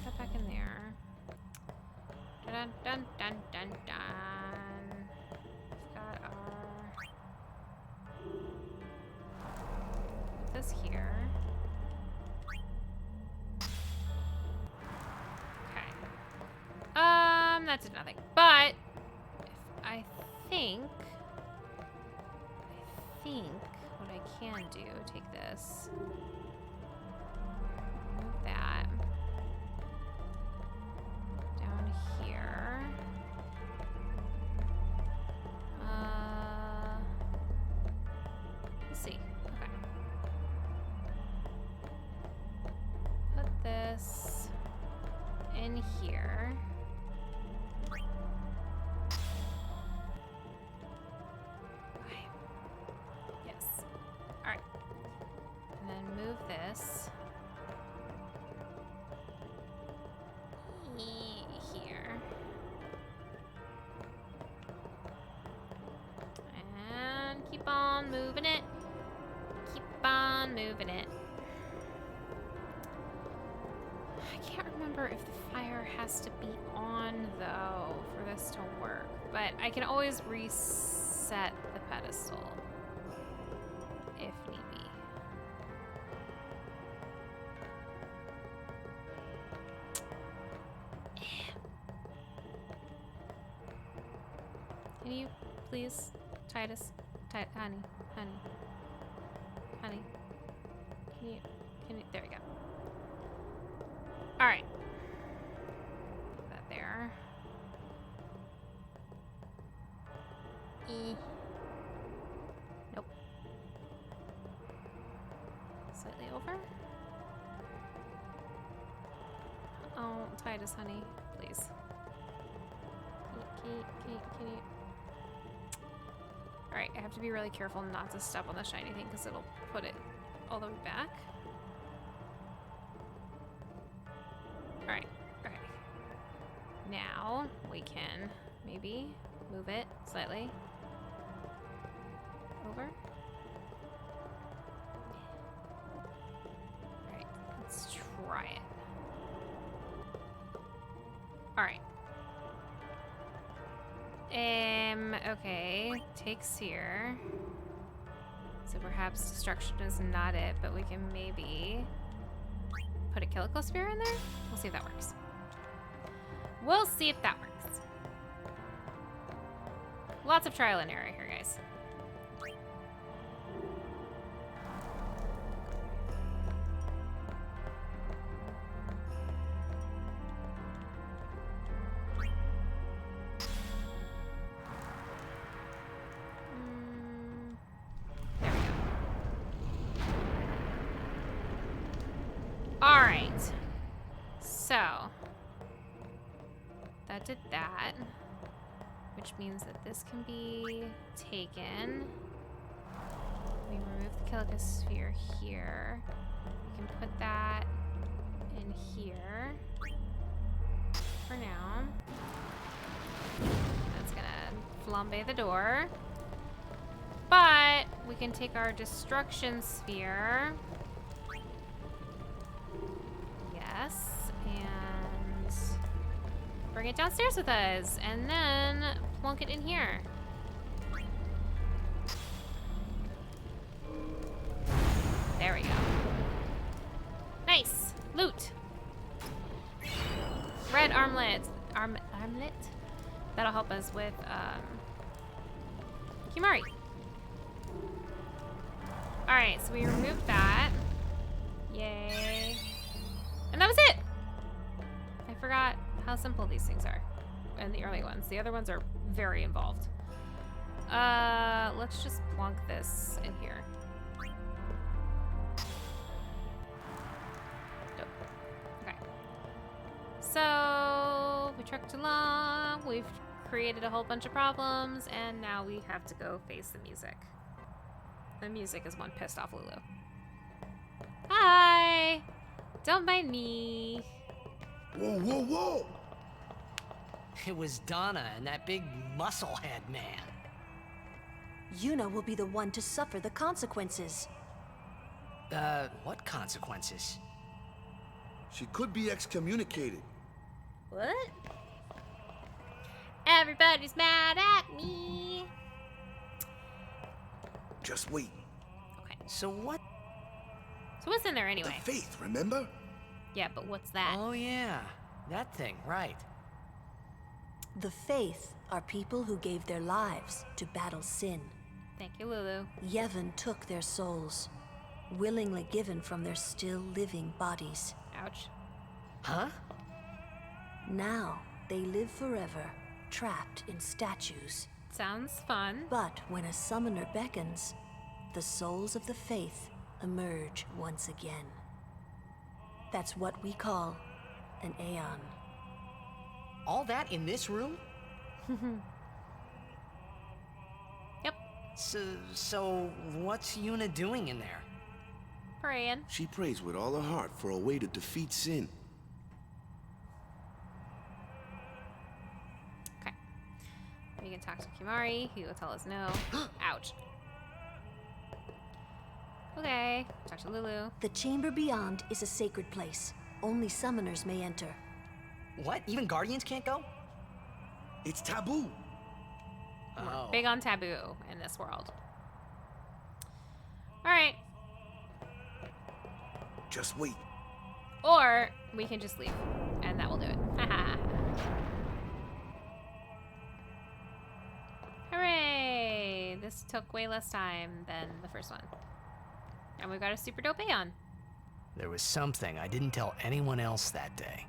that back in there. Dun dun dun dun dun. We've got our. Put this here. Okay. That did nothing. But if I think what I can do, take this, move that down here. Let's see. Okay. Put this in here. Move this here, and keep on moving it. Keep on moving it. I can't remember if the fire has to be on though for this to work, but I can always reset the pedestal if need be. Can you please, Titus, honey, can you, there we go. All right, put that there. Nope. Slightly over. Oh, Titus, honey, please. Can you? Alright, I have to be really careful not to step on the shiny thing because it'll put it all the way back. Alright, okay. Now we can maybe move it slightly over. Alright, let's try it. Alright. Okay, take Seer. So perhaps destruction is not it, but we can maybe put a Kilika sphere in there? We'll see if that works. We'll see if that works. Lots of trial and error here, guys. There we go. All right. So that did that, which means that this can be taken. We remove the Kilika sphere here. We can put that in here for now. That's gonna flambe the door. But we can take our destruction sphere. Yes, and bring it downstairs with us, and then plunk it in here. There we go. Nice. Loot. Red armlet. Armlet? That'll help us with, Kimari. Alright, so we removed that. Yay. And that was it! I forgot how simple these things are in the early ones. The other ones are very involved. Let's just plunk this in here. Dope. Okay. So, we trucked along, we've created a whole bunch of problems, and now we have to go face the music. The music is one pissed off Lulu. Hi! Don't mind me. Whoa, whoa, whoa! It was Donna and that big musclehead man. Yuna will be the one to suffer the consequences. What consequences? She could be excommunicated. What? Everybody's mad at me. Just wait. Okay. So what? So what's in there anyway? The faith, remember? Yeah, but what's that? Oh yeah, that thing, right. The Faith are people who gave their lives to battle sin. Thank you, Lulu. Yevon took their souls, willingly given from their still living bodies. Ouch. Huh? Now they live forever, trapped in statues. Sounds fun. But when a summoner beckons, the souls of the Faith emerge once again. That's what we call an Aeon. All that in this room? Yep. So what's Yuna doing in there? Praying. She prays with all her heart for a way to defeat sin. Okay. We can talk to Kimari. He will tell us no. Ouch. Okay. Talk to Lulu. The chamber beyond is a sacred place. Only summoners may enter. What? Even Guardians can't go? It's taboo. Oh. Big on taboo in this world. Alright. Just wait. Or we can just leave. And that will do it. Hooray! This took way less time than the first one. And we got a super dope Aeon. There was something I didn't tell anyone else that day.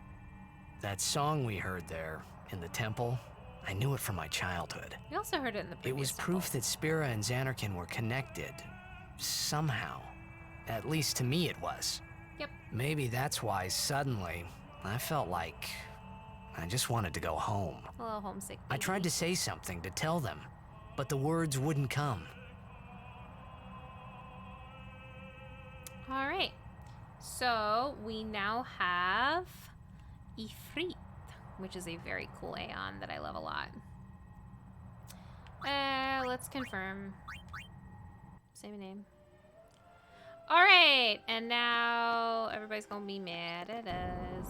That song we heard there in the temple, I knew it from my childhood. We also heard it in the previous It was proof that Spira and Xanarkin were connected. Somehow. At least to me it was. Yep. Maybe that's why suddenly I felt like I just wanted to go home. A little homesick. I tried to say something to tell them, but the words wouldn't come. All right. So we now have Ifrit, which is a very cool Aeon that I love a lot. Let's confirm. Same name. All right, and now everybody's gonna be mad at us.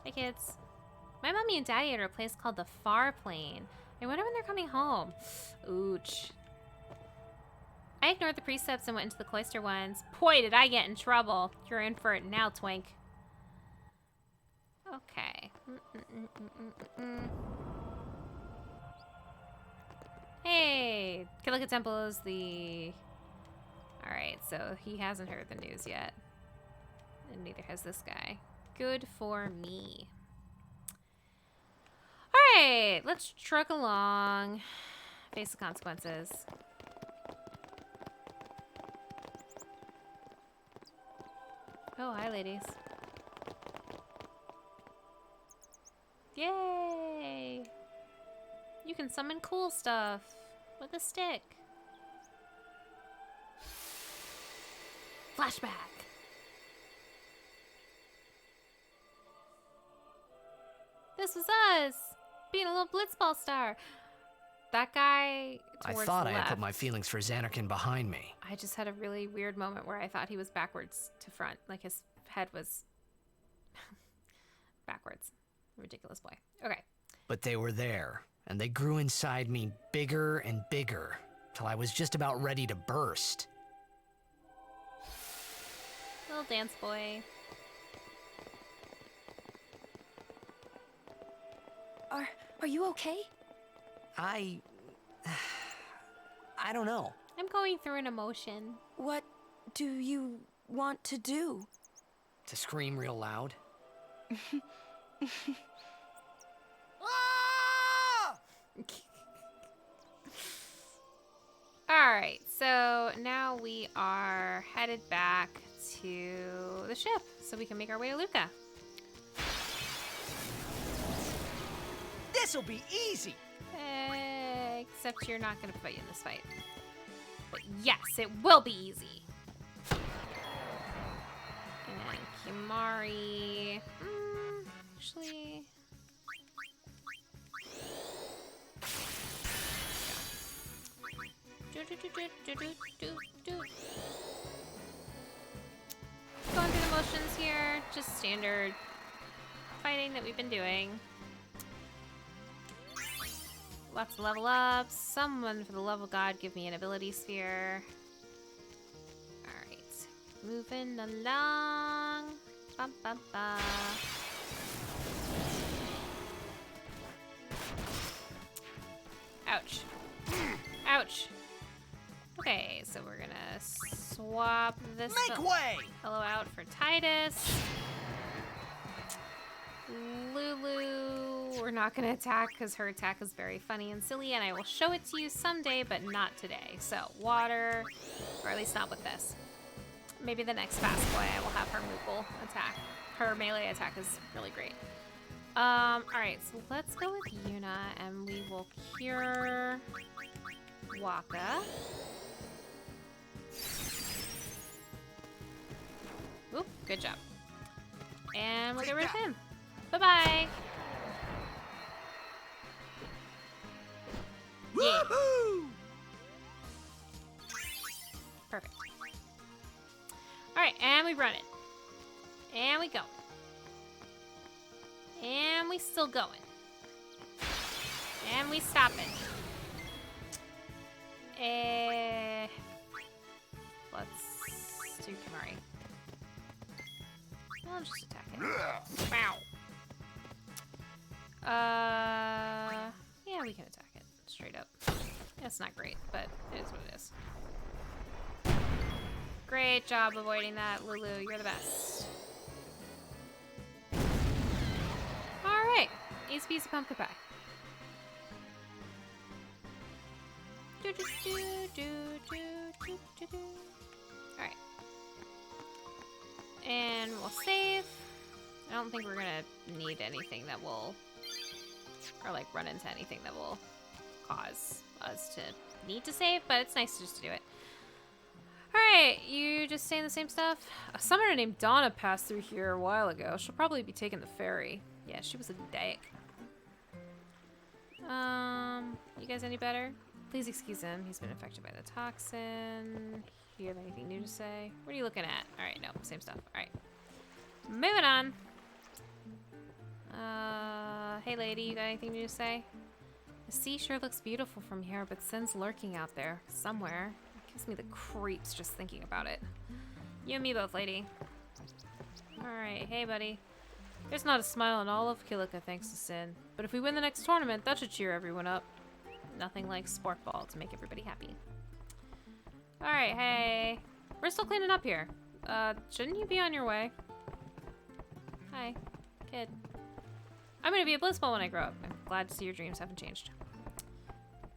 Hey kids. My mommy and daddy are at a place called the Far Plane. I wonder when they're coming home. Ooch. I ignored the precepts and went into the cloister once. Boy, did I get in trouble. You're in for it now, Twink. Okay. Hey! Kilika Temple is the... Alright, so he hasn't heard the news yet. And neither has this guy. Good for me. Alright, let's truck along. Face the consequences. Oh, hi, ladies. Yay! You can summon cool stuff with a stick. Flashback. This was us, being a little blitzball star. That guy I towards thought the I had put left. my feelings for Xanarkin behind me. I just had a really weird moment where I thought he was backwards to front, like his head was backwards. Ridiculous boy. Okay. But they were there, and they grew inside me bigger and bigger, till I was just about ready to burst. Little dance boy. Are you okay? I don't know. I'm going through an emotion. What do you want to do? To scream real loud. Alright, so now we are headed back to the ship so we can make our way to Luca. This'll be easy! Except you're not going to put you in this fight. But yes, it will be easy. And Kimari... actually... Going through the motions here, just standard fighting that we've been doing. Lots of level ups. Someone for the love of God give me an ability sphere. Alright. Moving along. Ba, ba, ba. Ouch. Ouch. Okay, so we're gonna swap this fellow out for Titus. Lulu, we're not gonna attack because her attack is very funny and silly, and I will show it to you someday, but not today. So, water, or at least not with this. Maybe the next fast boy I will have her Moogle attack. Her melee attack is really great. Alright, so let's go with Yuna, and we will cure Waka. Oop, good job. And we'll get rid of him. Bye-bye. Woohoo! Perfect. Alright, and we run it. And we go. And we still going. And we stop it. Let's do Kimari. I'll just attack it. Wow. Yeah, we can attack it straight up. That's not great, but it is what it is. Great job avoiding that, Lulu. You're the best. Alright. Easy peasy pumpkin pie. Alright. And we'll save. I don't think we're gonna need anything that will, or like run into anything that will cause us to need to save, but it's nice just to do it. Alright, you just saying the same stuff? A summoner named Donna passed through here a while ago. She'll probably be taking the ferry. Yeah, she was a dick. You guys any better? Please excuse him. He's been affected by the toxin. Do you have anything new to say? What are you looking at? Alright, no, same stuff. Alright. Moving on. Hey lady, you got anything new to say? The sea sure looks beautiful from here, but Sin's lurking out there somewhere. It gives me the creeps just thinking about it. You and me both, lady. Alright, hey buddy. There's not a smile on all of Kilika thanks to Sin. But if we win the next tournament, that should cheer everyone up. Nothing like sport ball to make everybody happy. Alright, hey. We're still cleaning up here. Shouldn't you be on your way? Hi, kid. I'm gonna be a blissball when I grow up. I'm glad to see your dreams haven't changed.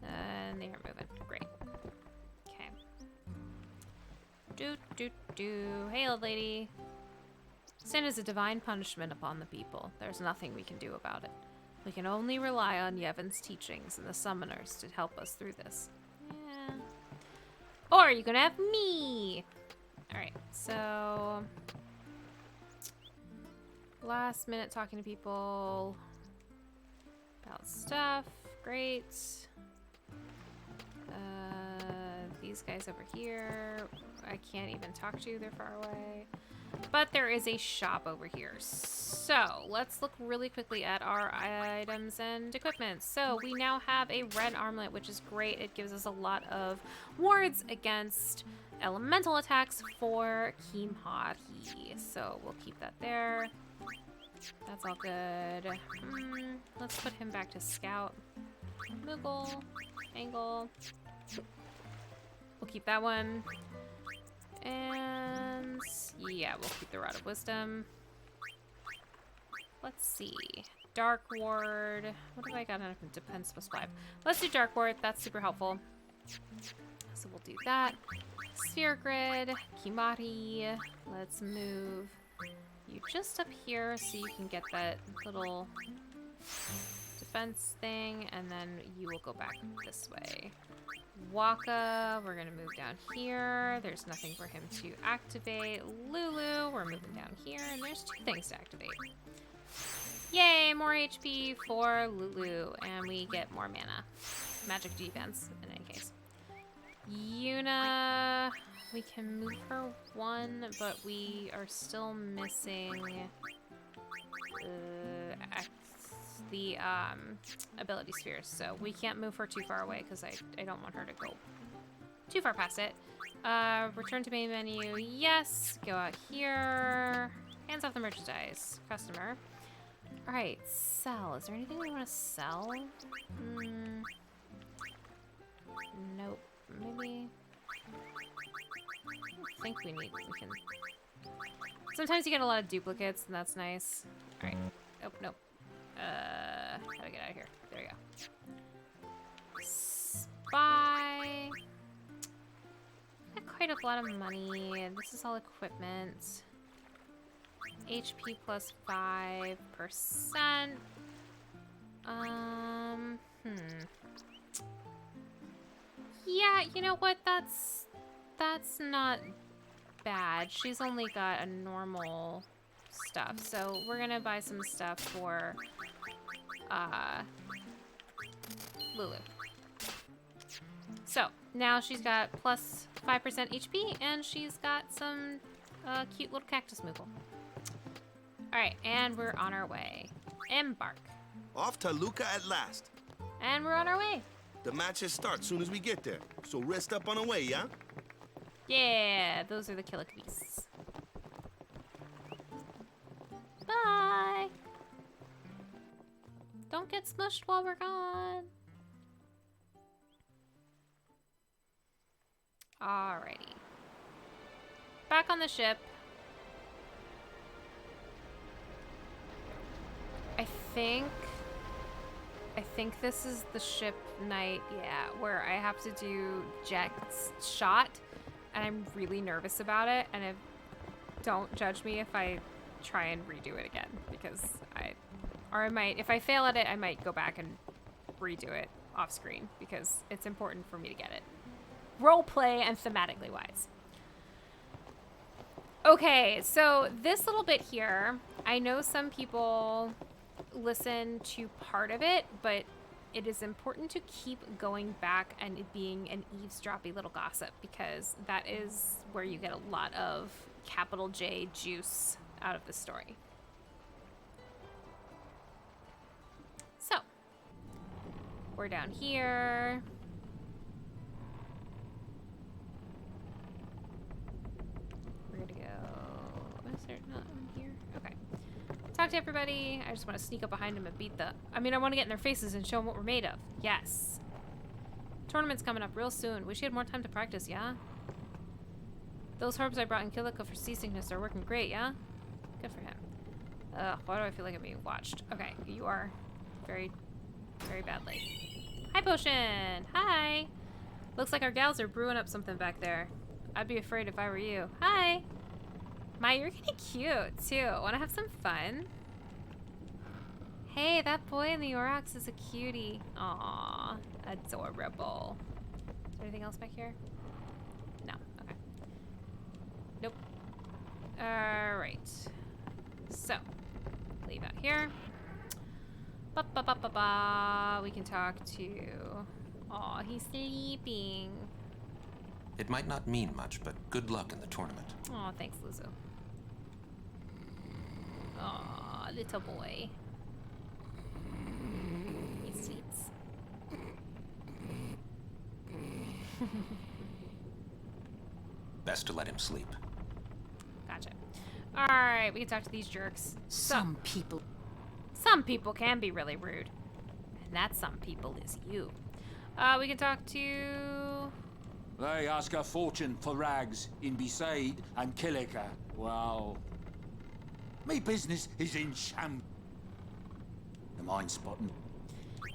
And they are moving. Great. Okay. Hey, old lady. Sin is a divine punishment upon the people. There's nothing we can do about it. We can only rely on Yevon's teachings and the summoners to help us through this. Yeah. Or you can have me! Alright, so... last minute talking to people about stuff. Great. These guys over here, I can't even talk to. They're far away. But there is a shop over here. So let's look really quickly at our items and equipment. So we now have a red armlet, which is great. It gives us a lot of wards against elemental attacks for Kimahri. So we'll keep that there. That's all good. Let's put him back to scout. Moogle. Angle. We'll keep that one. And yeah, we'll keep the Rod of Wisdom. Let's see. Dark Ward. What have I got on Defense plus 5? Let's do Dark Ward. That's super helpful. So we'll do that. Sphere Grid. Kimahri. Let's move you just up here so you can get that little defense thing, and then you will go back this way. Waka, we're gonna move down here. There's nothing for him to activate. Lulu, we're moving down here, and there's 2 things to activate. Yay, more HP for Lulu, and we get more mana. Magic defense, in any case. Yuna, we can move her 1, but we are still missing the ability spheres, so we can't move her too far away because I don't want her to go too far past it. Return to main menu, yes. Go out here. Hands off the merchandise. Customer. Alright, sell. Is there anything we want to sell? Nope. Maybe. I think we can. Sometimes you get a lot of duplicates, and that's nice. Alright. Oh, nope. How do I get out of here? There we go. Spy. Got quite a lot of money. This is all equipment. HP plus 5%. Yeah, you know what? That's not bad. She's only got a normal stuff, so we're gonna buy some stuff for Lulu. So now she's got plus 5% HP, and she's got some cute little cactus moogle. Alright, and we're on our way. Embark. Off to Luca at last. And we're on our way. The matches start soon as we get there, so rest up on the way, yeah? Yeah, those are the Kilika beasts. Bye! Don't get smushed while we're gone. Alrighty. Back on the ship. I think this is the ship night, yeah, where I have to do Jet's shot, and I'm really nervous about it, and don't judge me if I try and redo it again, because if I fail at it, I might go back and redo it off screen, because it's important for me to get it. Roleplay and thematically wise. Okay, so this little bit here, I know some people listen to part of it, but it is important to keep going back and it being an eavesdroppy little gossip, because that is where you get a lot of capital J juice out of the story. So, we're down here. We're gonna go, is there not one here? Okay. Talk to everybody. I just want to sneak up behind them and beat the... I mean, I want to get in their faces and show them what we're made of. Yes. Tournament's coming up real soon. Wish you had more time to practice, yeah? Those herbs I brought in Kilika for seasickness are working great, yeah? Good for him. Why do I feel like I'm being watched? Okay, you are very, very badly. Hi, Potion! Hi! Looks like our gals are brewing up something back there. I'd be afraid if I were you. Hi! Mai, you're kind of cute, too. Want to have some fun? Hey, that boy in the Aurochs is a cutie. Aww, adorable. Is there anything else back here? No, okay. Nope. Alright. So, leave out here. Ba-ba-ba-ba-ba. We can talk to... Aw, he's sleeping. It might not mean much, but good luck in the tournament. Aw, thanks, Luzu. Aw, little boy. He sleeps. Best to let him sleep. Gotcha. Alright, we can talk to these jerks. Some people can be really rude. And that some people is you. We can talk to... They ask a fortune for rags in Besaid and Kilika. Well, me business is in sham. The mind spotting.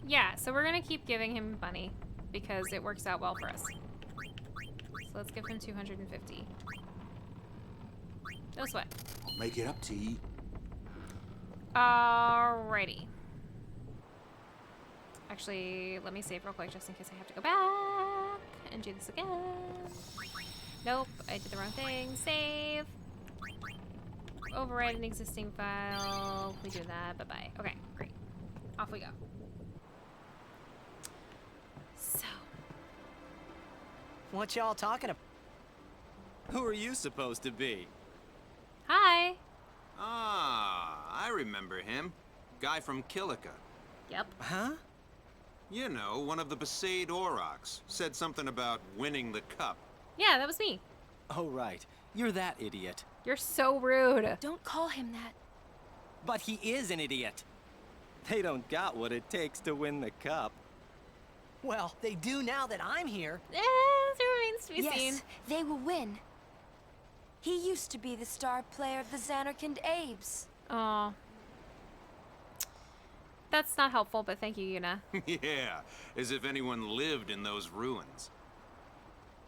Yeah, so we're gonna keep giving him money because it works out well for us. So let's give him 250. No sweat. I'll make it up to ye. Alrighty. Actually, let me save real quick just in case I have to go back and do this again. Nope, I did the wrong thing. Save. Override an existing file. We do that. Bye-bye. Okay, great. Off we go. So. What y'all talking about? Who are you supposed to be? Hi. Ah, I remember him. Guy from Kilika. Yep. Huh? You know, one of the Besaid Aurochs. Said something about winning the cup. Yeah, that was me. Oh, right. You're that idiot. You're so rude. Don't call him that. But he is an idiot. They don't got what it takes to win the cup. Well, they do now that I'm here. It remains to be seen. Yes, they will win. He used to be the star player of the Xanarkand Abes. Aw. That's not helpful, but thank you, Yuna. Yeah, as if anyone lived in those ruins.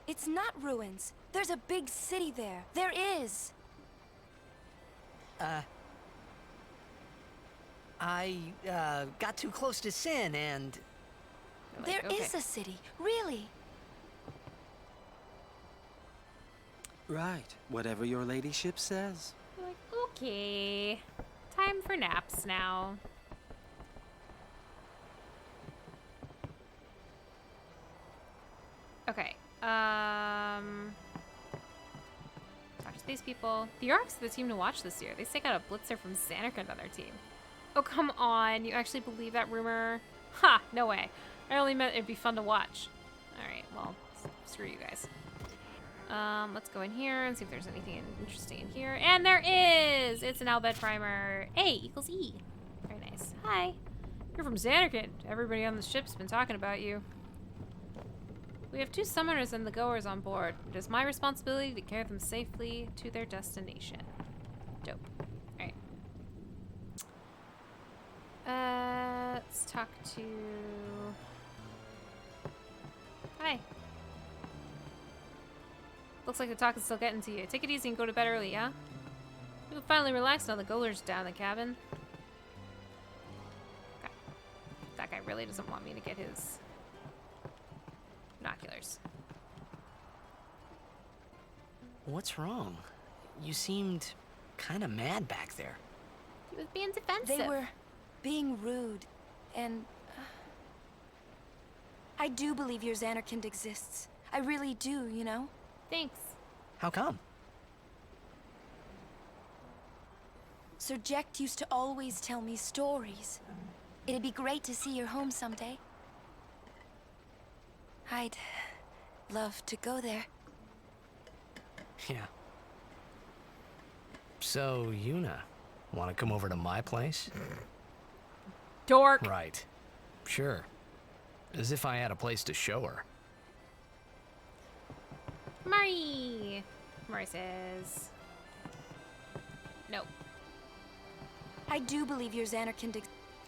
It's not ruins. There's a big city there. There is. I got too close to Sin and... There is a city, really. Right. Whatever your ladyship says. You're like, okay. Time for naps now. Okay. Talk to these people. The Orcs are the team to watch this year. They say got a blitzer from Xanarkand on their team. Oh, come on. You actually believe that rumor? Ha! No way. I only meant it'd be fun to watch. Alright, well, screw you guys. Let's go in here and see if there's anything interesting in here. And there is! It's an Albed primer. A equals E. Very nice. Hi. You're from Xanarkand. Everybody on the ship's been talking about you. We have 2 summoners and the goers on board. It is my responsibility to carry them safely to their destination. Dope. Alright. Let's talk to... Hi. Looks like the talk is still getting to you. Take it easy and go to bed early, yeah? You can finally relax now the goler's down in the cabin. Okay. That guy really doesn't want me to get his binoculars. What's wrong? You seemed kind of mad back there. He was being defensive. They were being rude, and... I do believe your Xanarkand exists. I really do, you know? Thanks. How come? Sir Jecht used to always tell me stories. It'd be great to see your home someday. I'd love to go there. Yeah. So, Yuna, Want to come over to my place? Dork. Right. Sure. As if I had a place to show her. Murray. Murray says. No. I do believe your Xanarkand.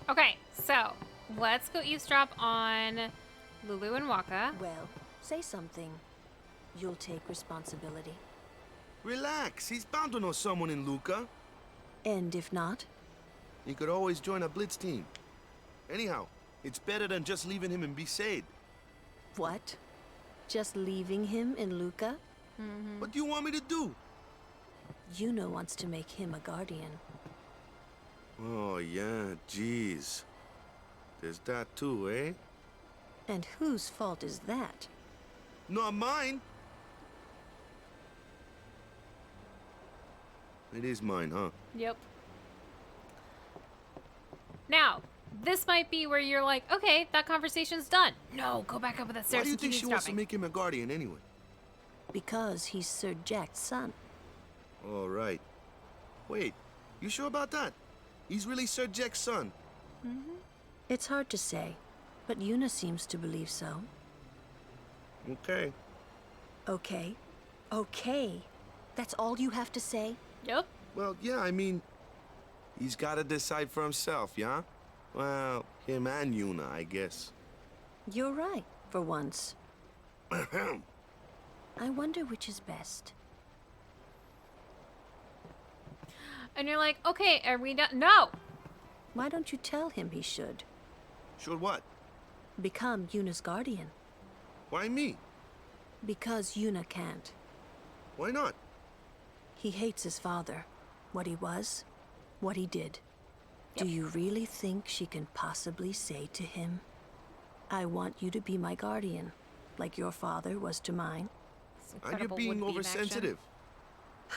Okay, so let's go eavesdrop on Lulu and Waka. Well, say something. You'll take responsibility. Relax. He's bound to know someone in Luca. And if not? He could always join a blitz team. Anyhow, it's better than just leaving him in Besaid. What? Just leaving him in Luca? What do you want me to do? Yuna wants to make him a guardian. Oh, yeah, jeez. There's that too, eh? And whose fault is that? Not mine. It is mine, huh? Yep. Now, this might be where you're like, okay, that conversation's done. No, go back up with that stairs. Why do you and keep think she wants to eavesdropping. make him a guardian anyway? Because he's Sir Jack's son. All right. Wait, you sure about that? He's really Sir Jack's son? It's hard to say, but Yuna seems to believe so. Okay. Okay. Okay. That's all you have to say? Yep. Well, yeah, I mean, he's got to decide for himself, yeah? Well, him and Yuna, I guess. You're right, for once. I wonder which is best. And you're like, okay, are we done? No! Why don't you tell him he should? Should what? Become Yuna's guardian. Why me? Because Yuna can't. Why not? He hates his father. What he was, what he did. Do you really think she can possibly say to him, I want you to be my guardian, like your father was to mine? Are you being oversensitive?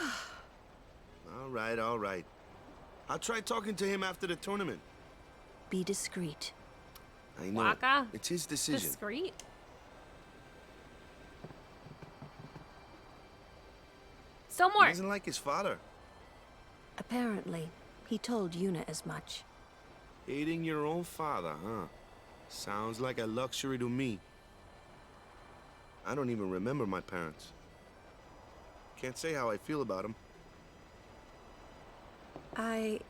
All right, all right. I'll try talking to him after the tournament. Be discreet. I know. Waka? It's his decision. Discreet. Still He more. doesn't like his father. Apparently, he told Yuna as much. Hating your own father, huh? Sounds like a luxury to me. I don't even remember my parents. Can't say how I feel about them. I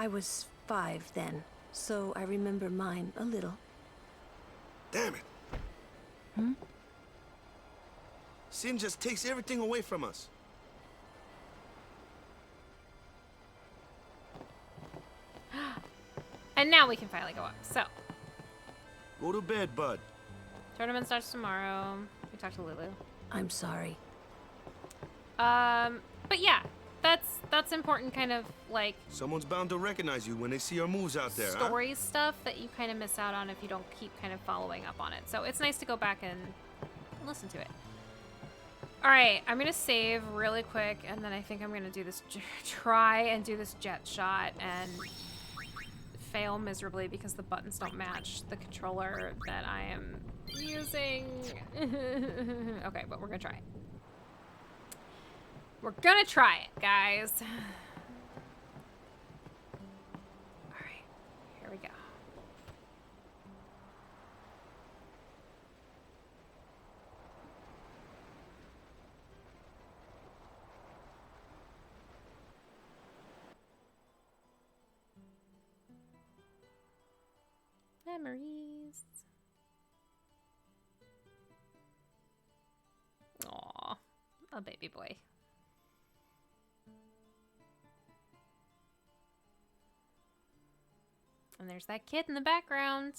was 5 then, so I remember mine a little. Damn it! Sin just takes everything away from us. And now we can finally go up. So, Go to bed, bud. tournament starts tomorrow. We talked to Lulu. I'm sorry. But yeah, that's important kind of like Someone's bound to recognize you when they see your moves out there, huh? story stuff that you kind of miss out on if you don't keep kind of following up on it. So it's nice to go back and listen to it. All right, I'm gonna save really quick, and then I think I'm gonna do this, try and do this jet shot and fail miserably because the buttons don't match the controller that I am using. Okay, but we're gonna try it. We're gonna try it, guys. All right, here we go. Memories. Aw, a baby boy. And there's that kid in the background.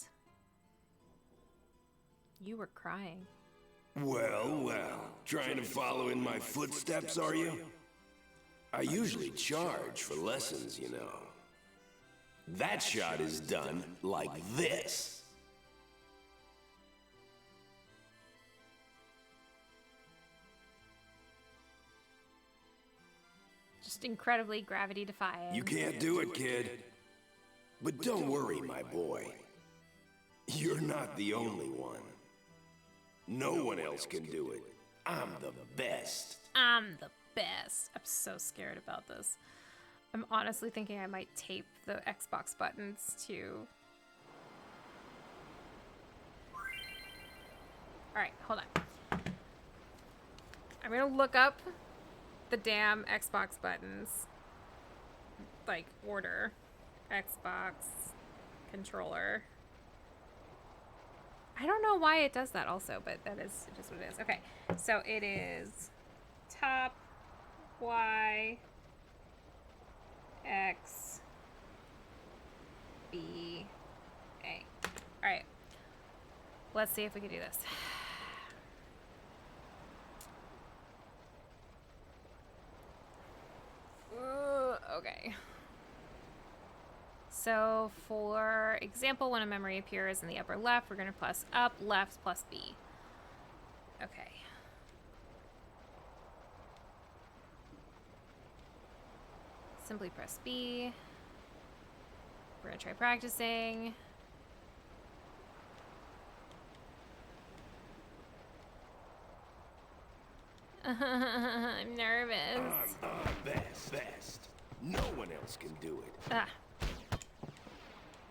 You were crying. Well, well, trying to follow in my footsteps, are you? I usually charge for lessons, you know. That shot is done like this. Just incredibly gravity defying. You can't do it, kid. But don't worry, my boy. You're not the only one. No one else can do it. I'm the best. I'm the best. I'm so scared about this. I'm honestly thinking I might tape the Xbox buttons to... Alright, hold on. I'm gonna look up the damn Xbox buttons. Like, order. Xbox controller. I don't know why it does that also, but that is just what it is. Okay, so it is top, Y, X, B, A. Alright. Let's see if we can do this. Okay. So for example, when a memory appears in the upper left, we're going to press up, left, plus B. Okay. Simply press B. We're going to try practicing. I'm nervous. I'm the best. No one else can do it. Ah.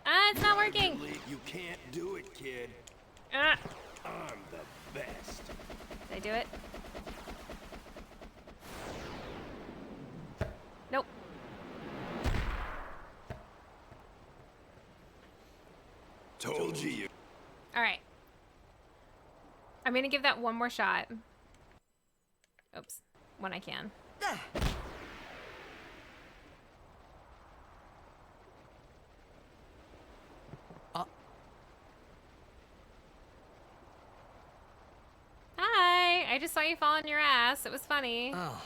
Ah, it's not working. You can't do it, kid. Ah. I'm the best. Did I do it? Nope. Told you. All right. I'm gonna give that one more shot. Oops. When I can. Hi. I just saw you fall on your ass. It was funny. Oh.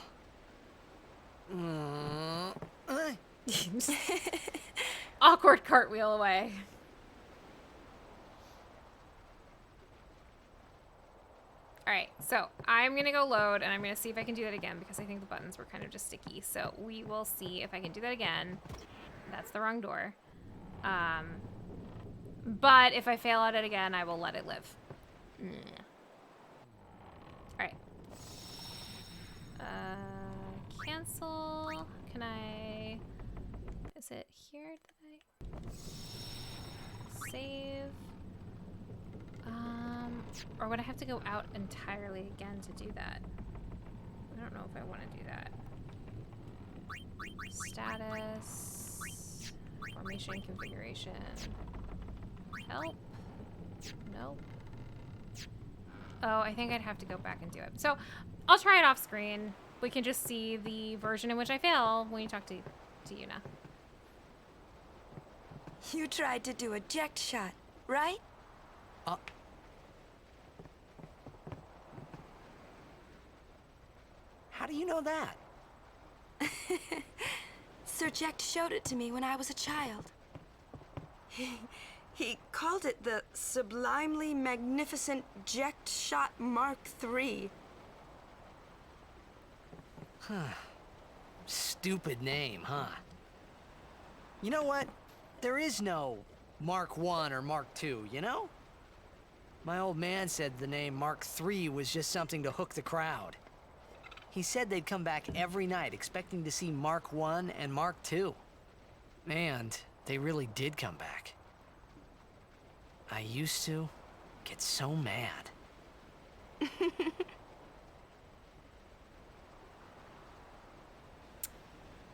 Awkward cartwheel away. Alright, so I'm gonna go load and I'm gonna see if I can do that again because I think the buttons were kind of just sticky. So we will see if I can do that again. That's the wrong door. But if I fail at it again, I will let it live. Alright. Cancel. Can I... Is it here that I... Save. Or would I have to go out entirely again to do that? I don't know if I want to do that. Status. Formation configuration. Help. Nope. Oh, I think I'd have to go back and do it. So I'll try it off screen. We can just see the version in which I fail when you talk to Yuna. You tried to do a eject shot, right? How do you know that? Sir Jekt showed it to me when I was a child. He called it the Sublimely Magnificent Jekt Shot Mark III. Huh. Stupid name, huh? You know what? There is no Mark I or Mark II, you know? My old man said the name Mark III was just something to hook the crowd. He said they'd come back every night expecting to see Mark I and Mark II. And they really did come back. I used to get so mad.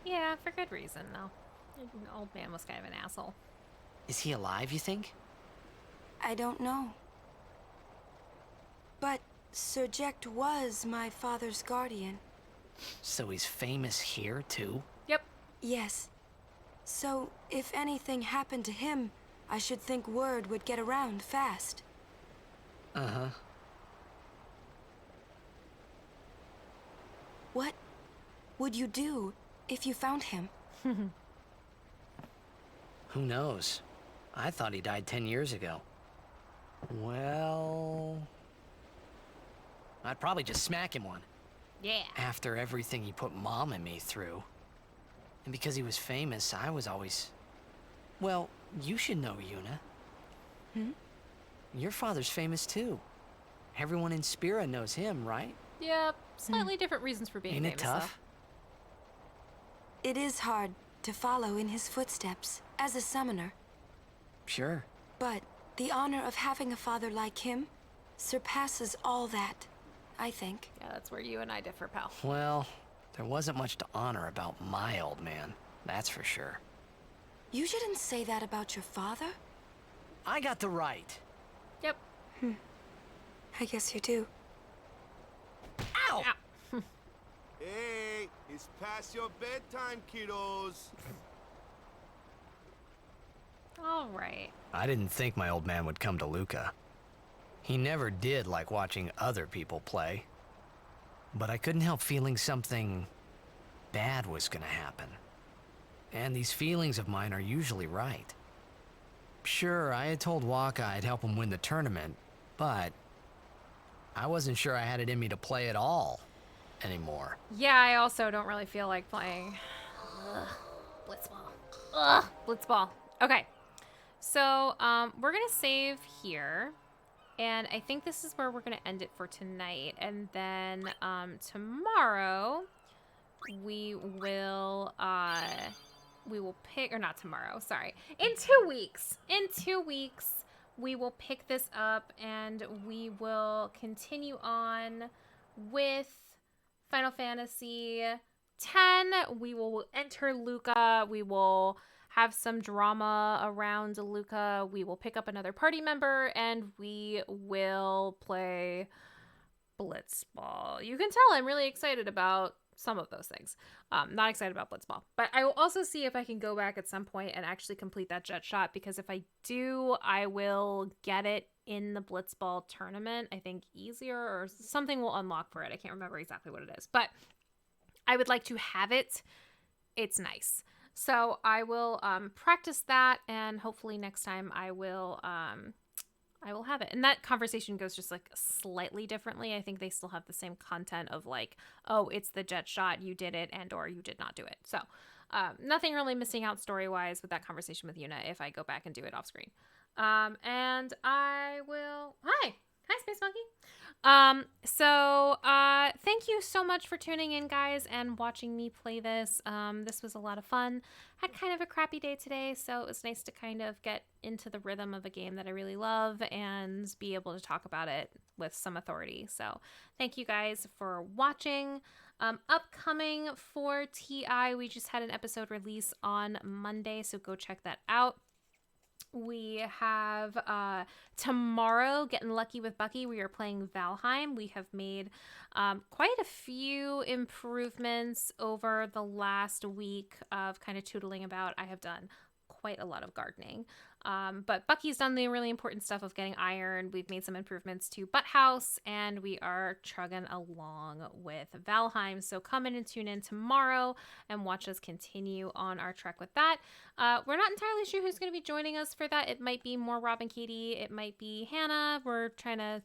Yeah, for good reason, though. The old man was kind of an asshole. Is he alive, you think? I don't know. But Sir Jekt was my father's guardian. So he's famous here, too? Yep. Yes. So, if anything happened to him, I should think word would get around fast. Uh-huh. What would you do if you found him? Who knows? I thought he died 10 years ago. Well... I'd probably just smack him one. Yeah. After everything he put Mom and me through. And because he was famous, I was always... Well, you should know, Yuna. Hmm? Your father's famous too. Everyone in Spira knows him, right? Yep. Slightly different reasons for being Ain't famous, it tough? It is hard to follow in his footsteps as a summoner. Sure. But the honor of having a father like him surpasses all that, I think. Yeah, that's where you and I differ, pal. Well, there wasn't much to honor about my old man, that's for sure. You shouldn't say that about your father. I got the right. Yep. I guess you do. Ow! Ow. Hey, it's past your bedtime, kiddos. All right. I didn't think my old man would come to Luca. He never did like watching other people play. But I couldn't help feeling something bad was gonna happen. And these feelings of mine are usually right. Sure, I had told Waka I'd help him win the tournament, but I wasn't sure I had it in me to play at all anymore. Yeah, I also don't really feel like playing. Ugh. Blitzball. Ugh, Blitzball. Okay. So, we're gonna save here. And I think this is where we're gonna end it for tonight. And then, tomorrow, we will pick, or not tomorrow, sorry. In 2 weeks, we will pick this up and we will continue on with Final Fantasy X. We will enter Luca. We will have some drama around Luca. We will pick up another party member and we will play Blitzball. You can tell I'm really excited about some of those things. Not excited about Blitzball. But I will also see if I can go back at some point and actually complete that jet shot, because if I do, I will get it in the Blitzball tournament, I think easier, or something will unlock for it. I can't remember exactly what it is. But I would like to have it. It's nice. So I will practice that, and hopefully next time I will have it. And that conversation goes just like slightly differently. I think they still have the same content of like, oh, it's the jet shot, you did it, and or you did not do it. So nothing really missing out story-wise with that conversation with Yuna if I go back and do it off screen. And I will... Hi, Space Monkey. Thank you so much for tuning in, guys, and watching me play this. This was a lot of fun. Had kind of a crappy day today, so it was nice to kind of get into the rhythm of a game that I really love and be able to talk about it with some authority. So thank you guys for watching. Upcoming for TI, we just had an episode release on Monday, so go check that out. We have tomorrow, Getting Lucky with Bucky. We are playing Valheim. We have made quite a few improvements over the last week of kind of tootling about. I have done quite a lot of gardening. But Bucky's done the really important stuff of getting iron. We've made some improvements to Butt House, and we are chugging along with Valheim. So come in and tune in tomorrow and watch us continue on our trek with that. We're not entirely sure who's going to be joining us for that. It might be more Rob and Katie. It might be Hannah. We're trying to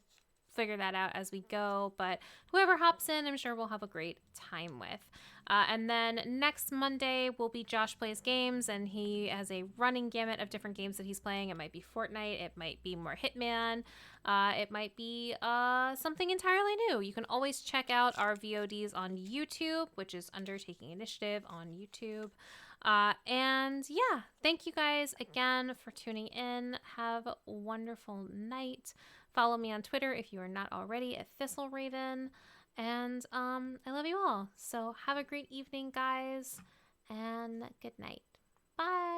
figure that out as we go, but whoever hops in, I'm sure we'll have a great time with. And then next Monday will be Josh Plays Games, and he has a running gamut of different games that he's playing. It might be Fortnite, it might be more Hitman, it might be something entirely new. You can always check out our VODs on YouTube, which is Undertaking Initiative on YouTube. And yeah, thank you guys again for tuning in. Have a wonderful night. Follow me on Twitter if you are not already at ThistleRaven. And I love you all. So have a great evening, guys, and good night. Bye.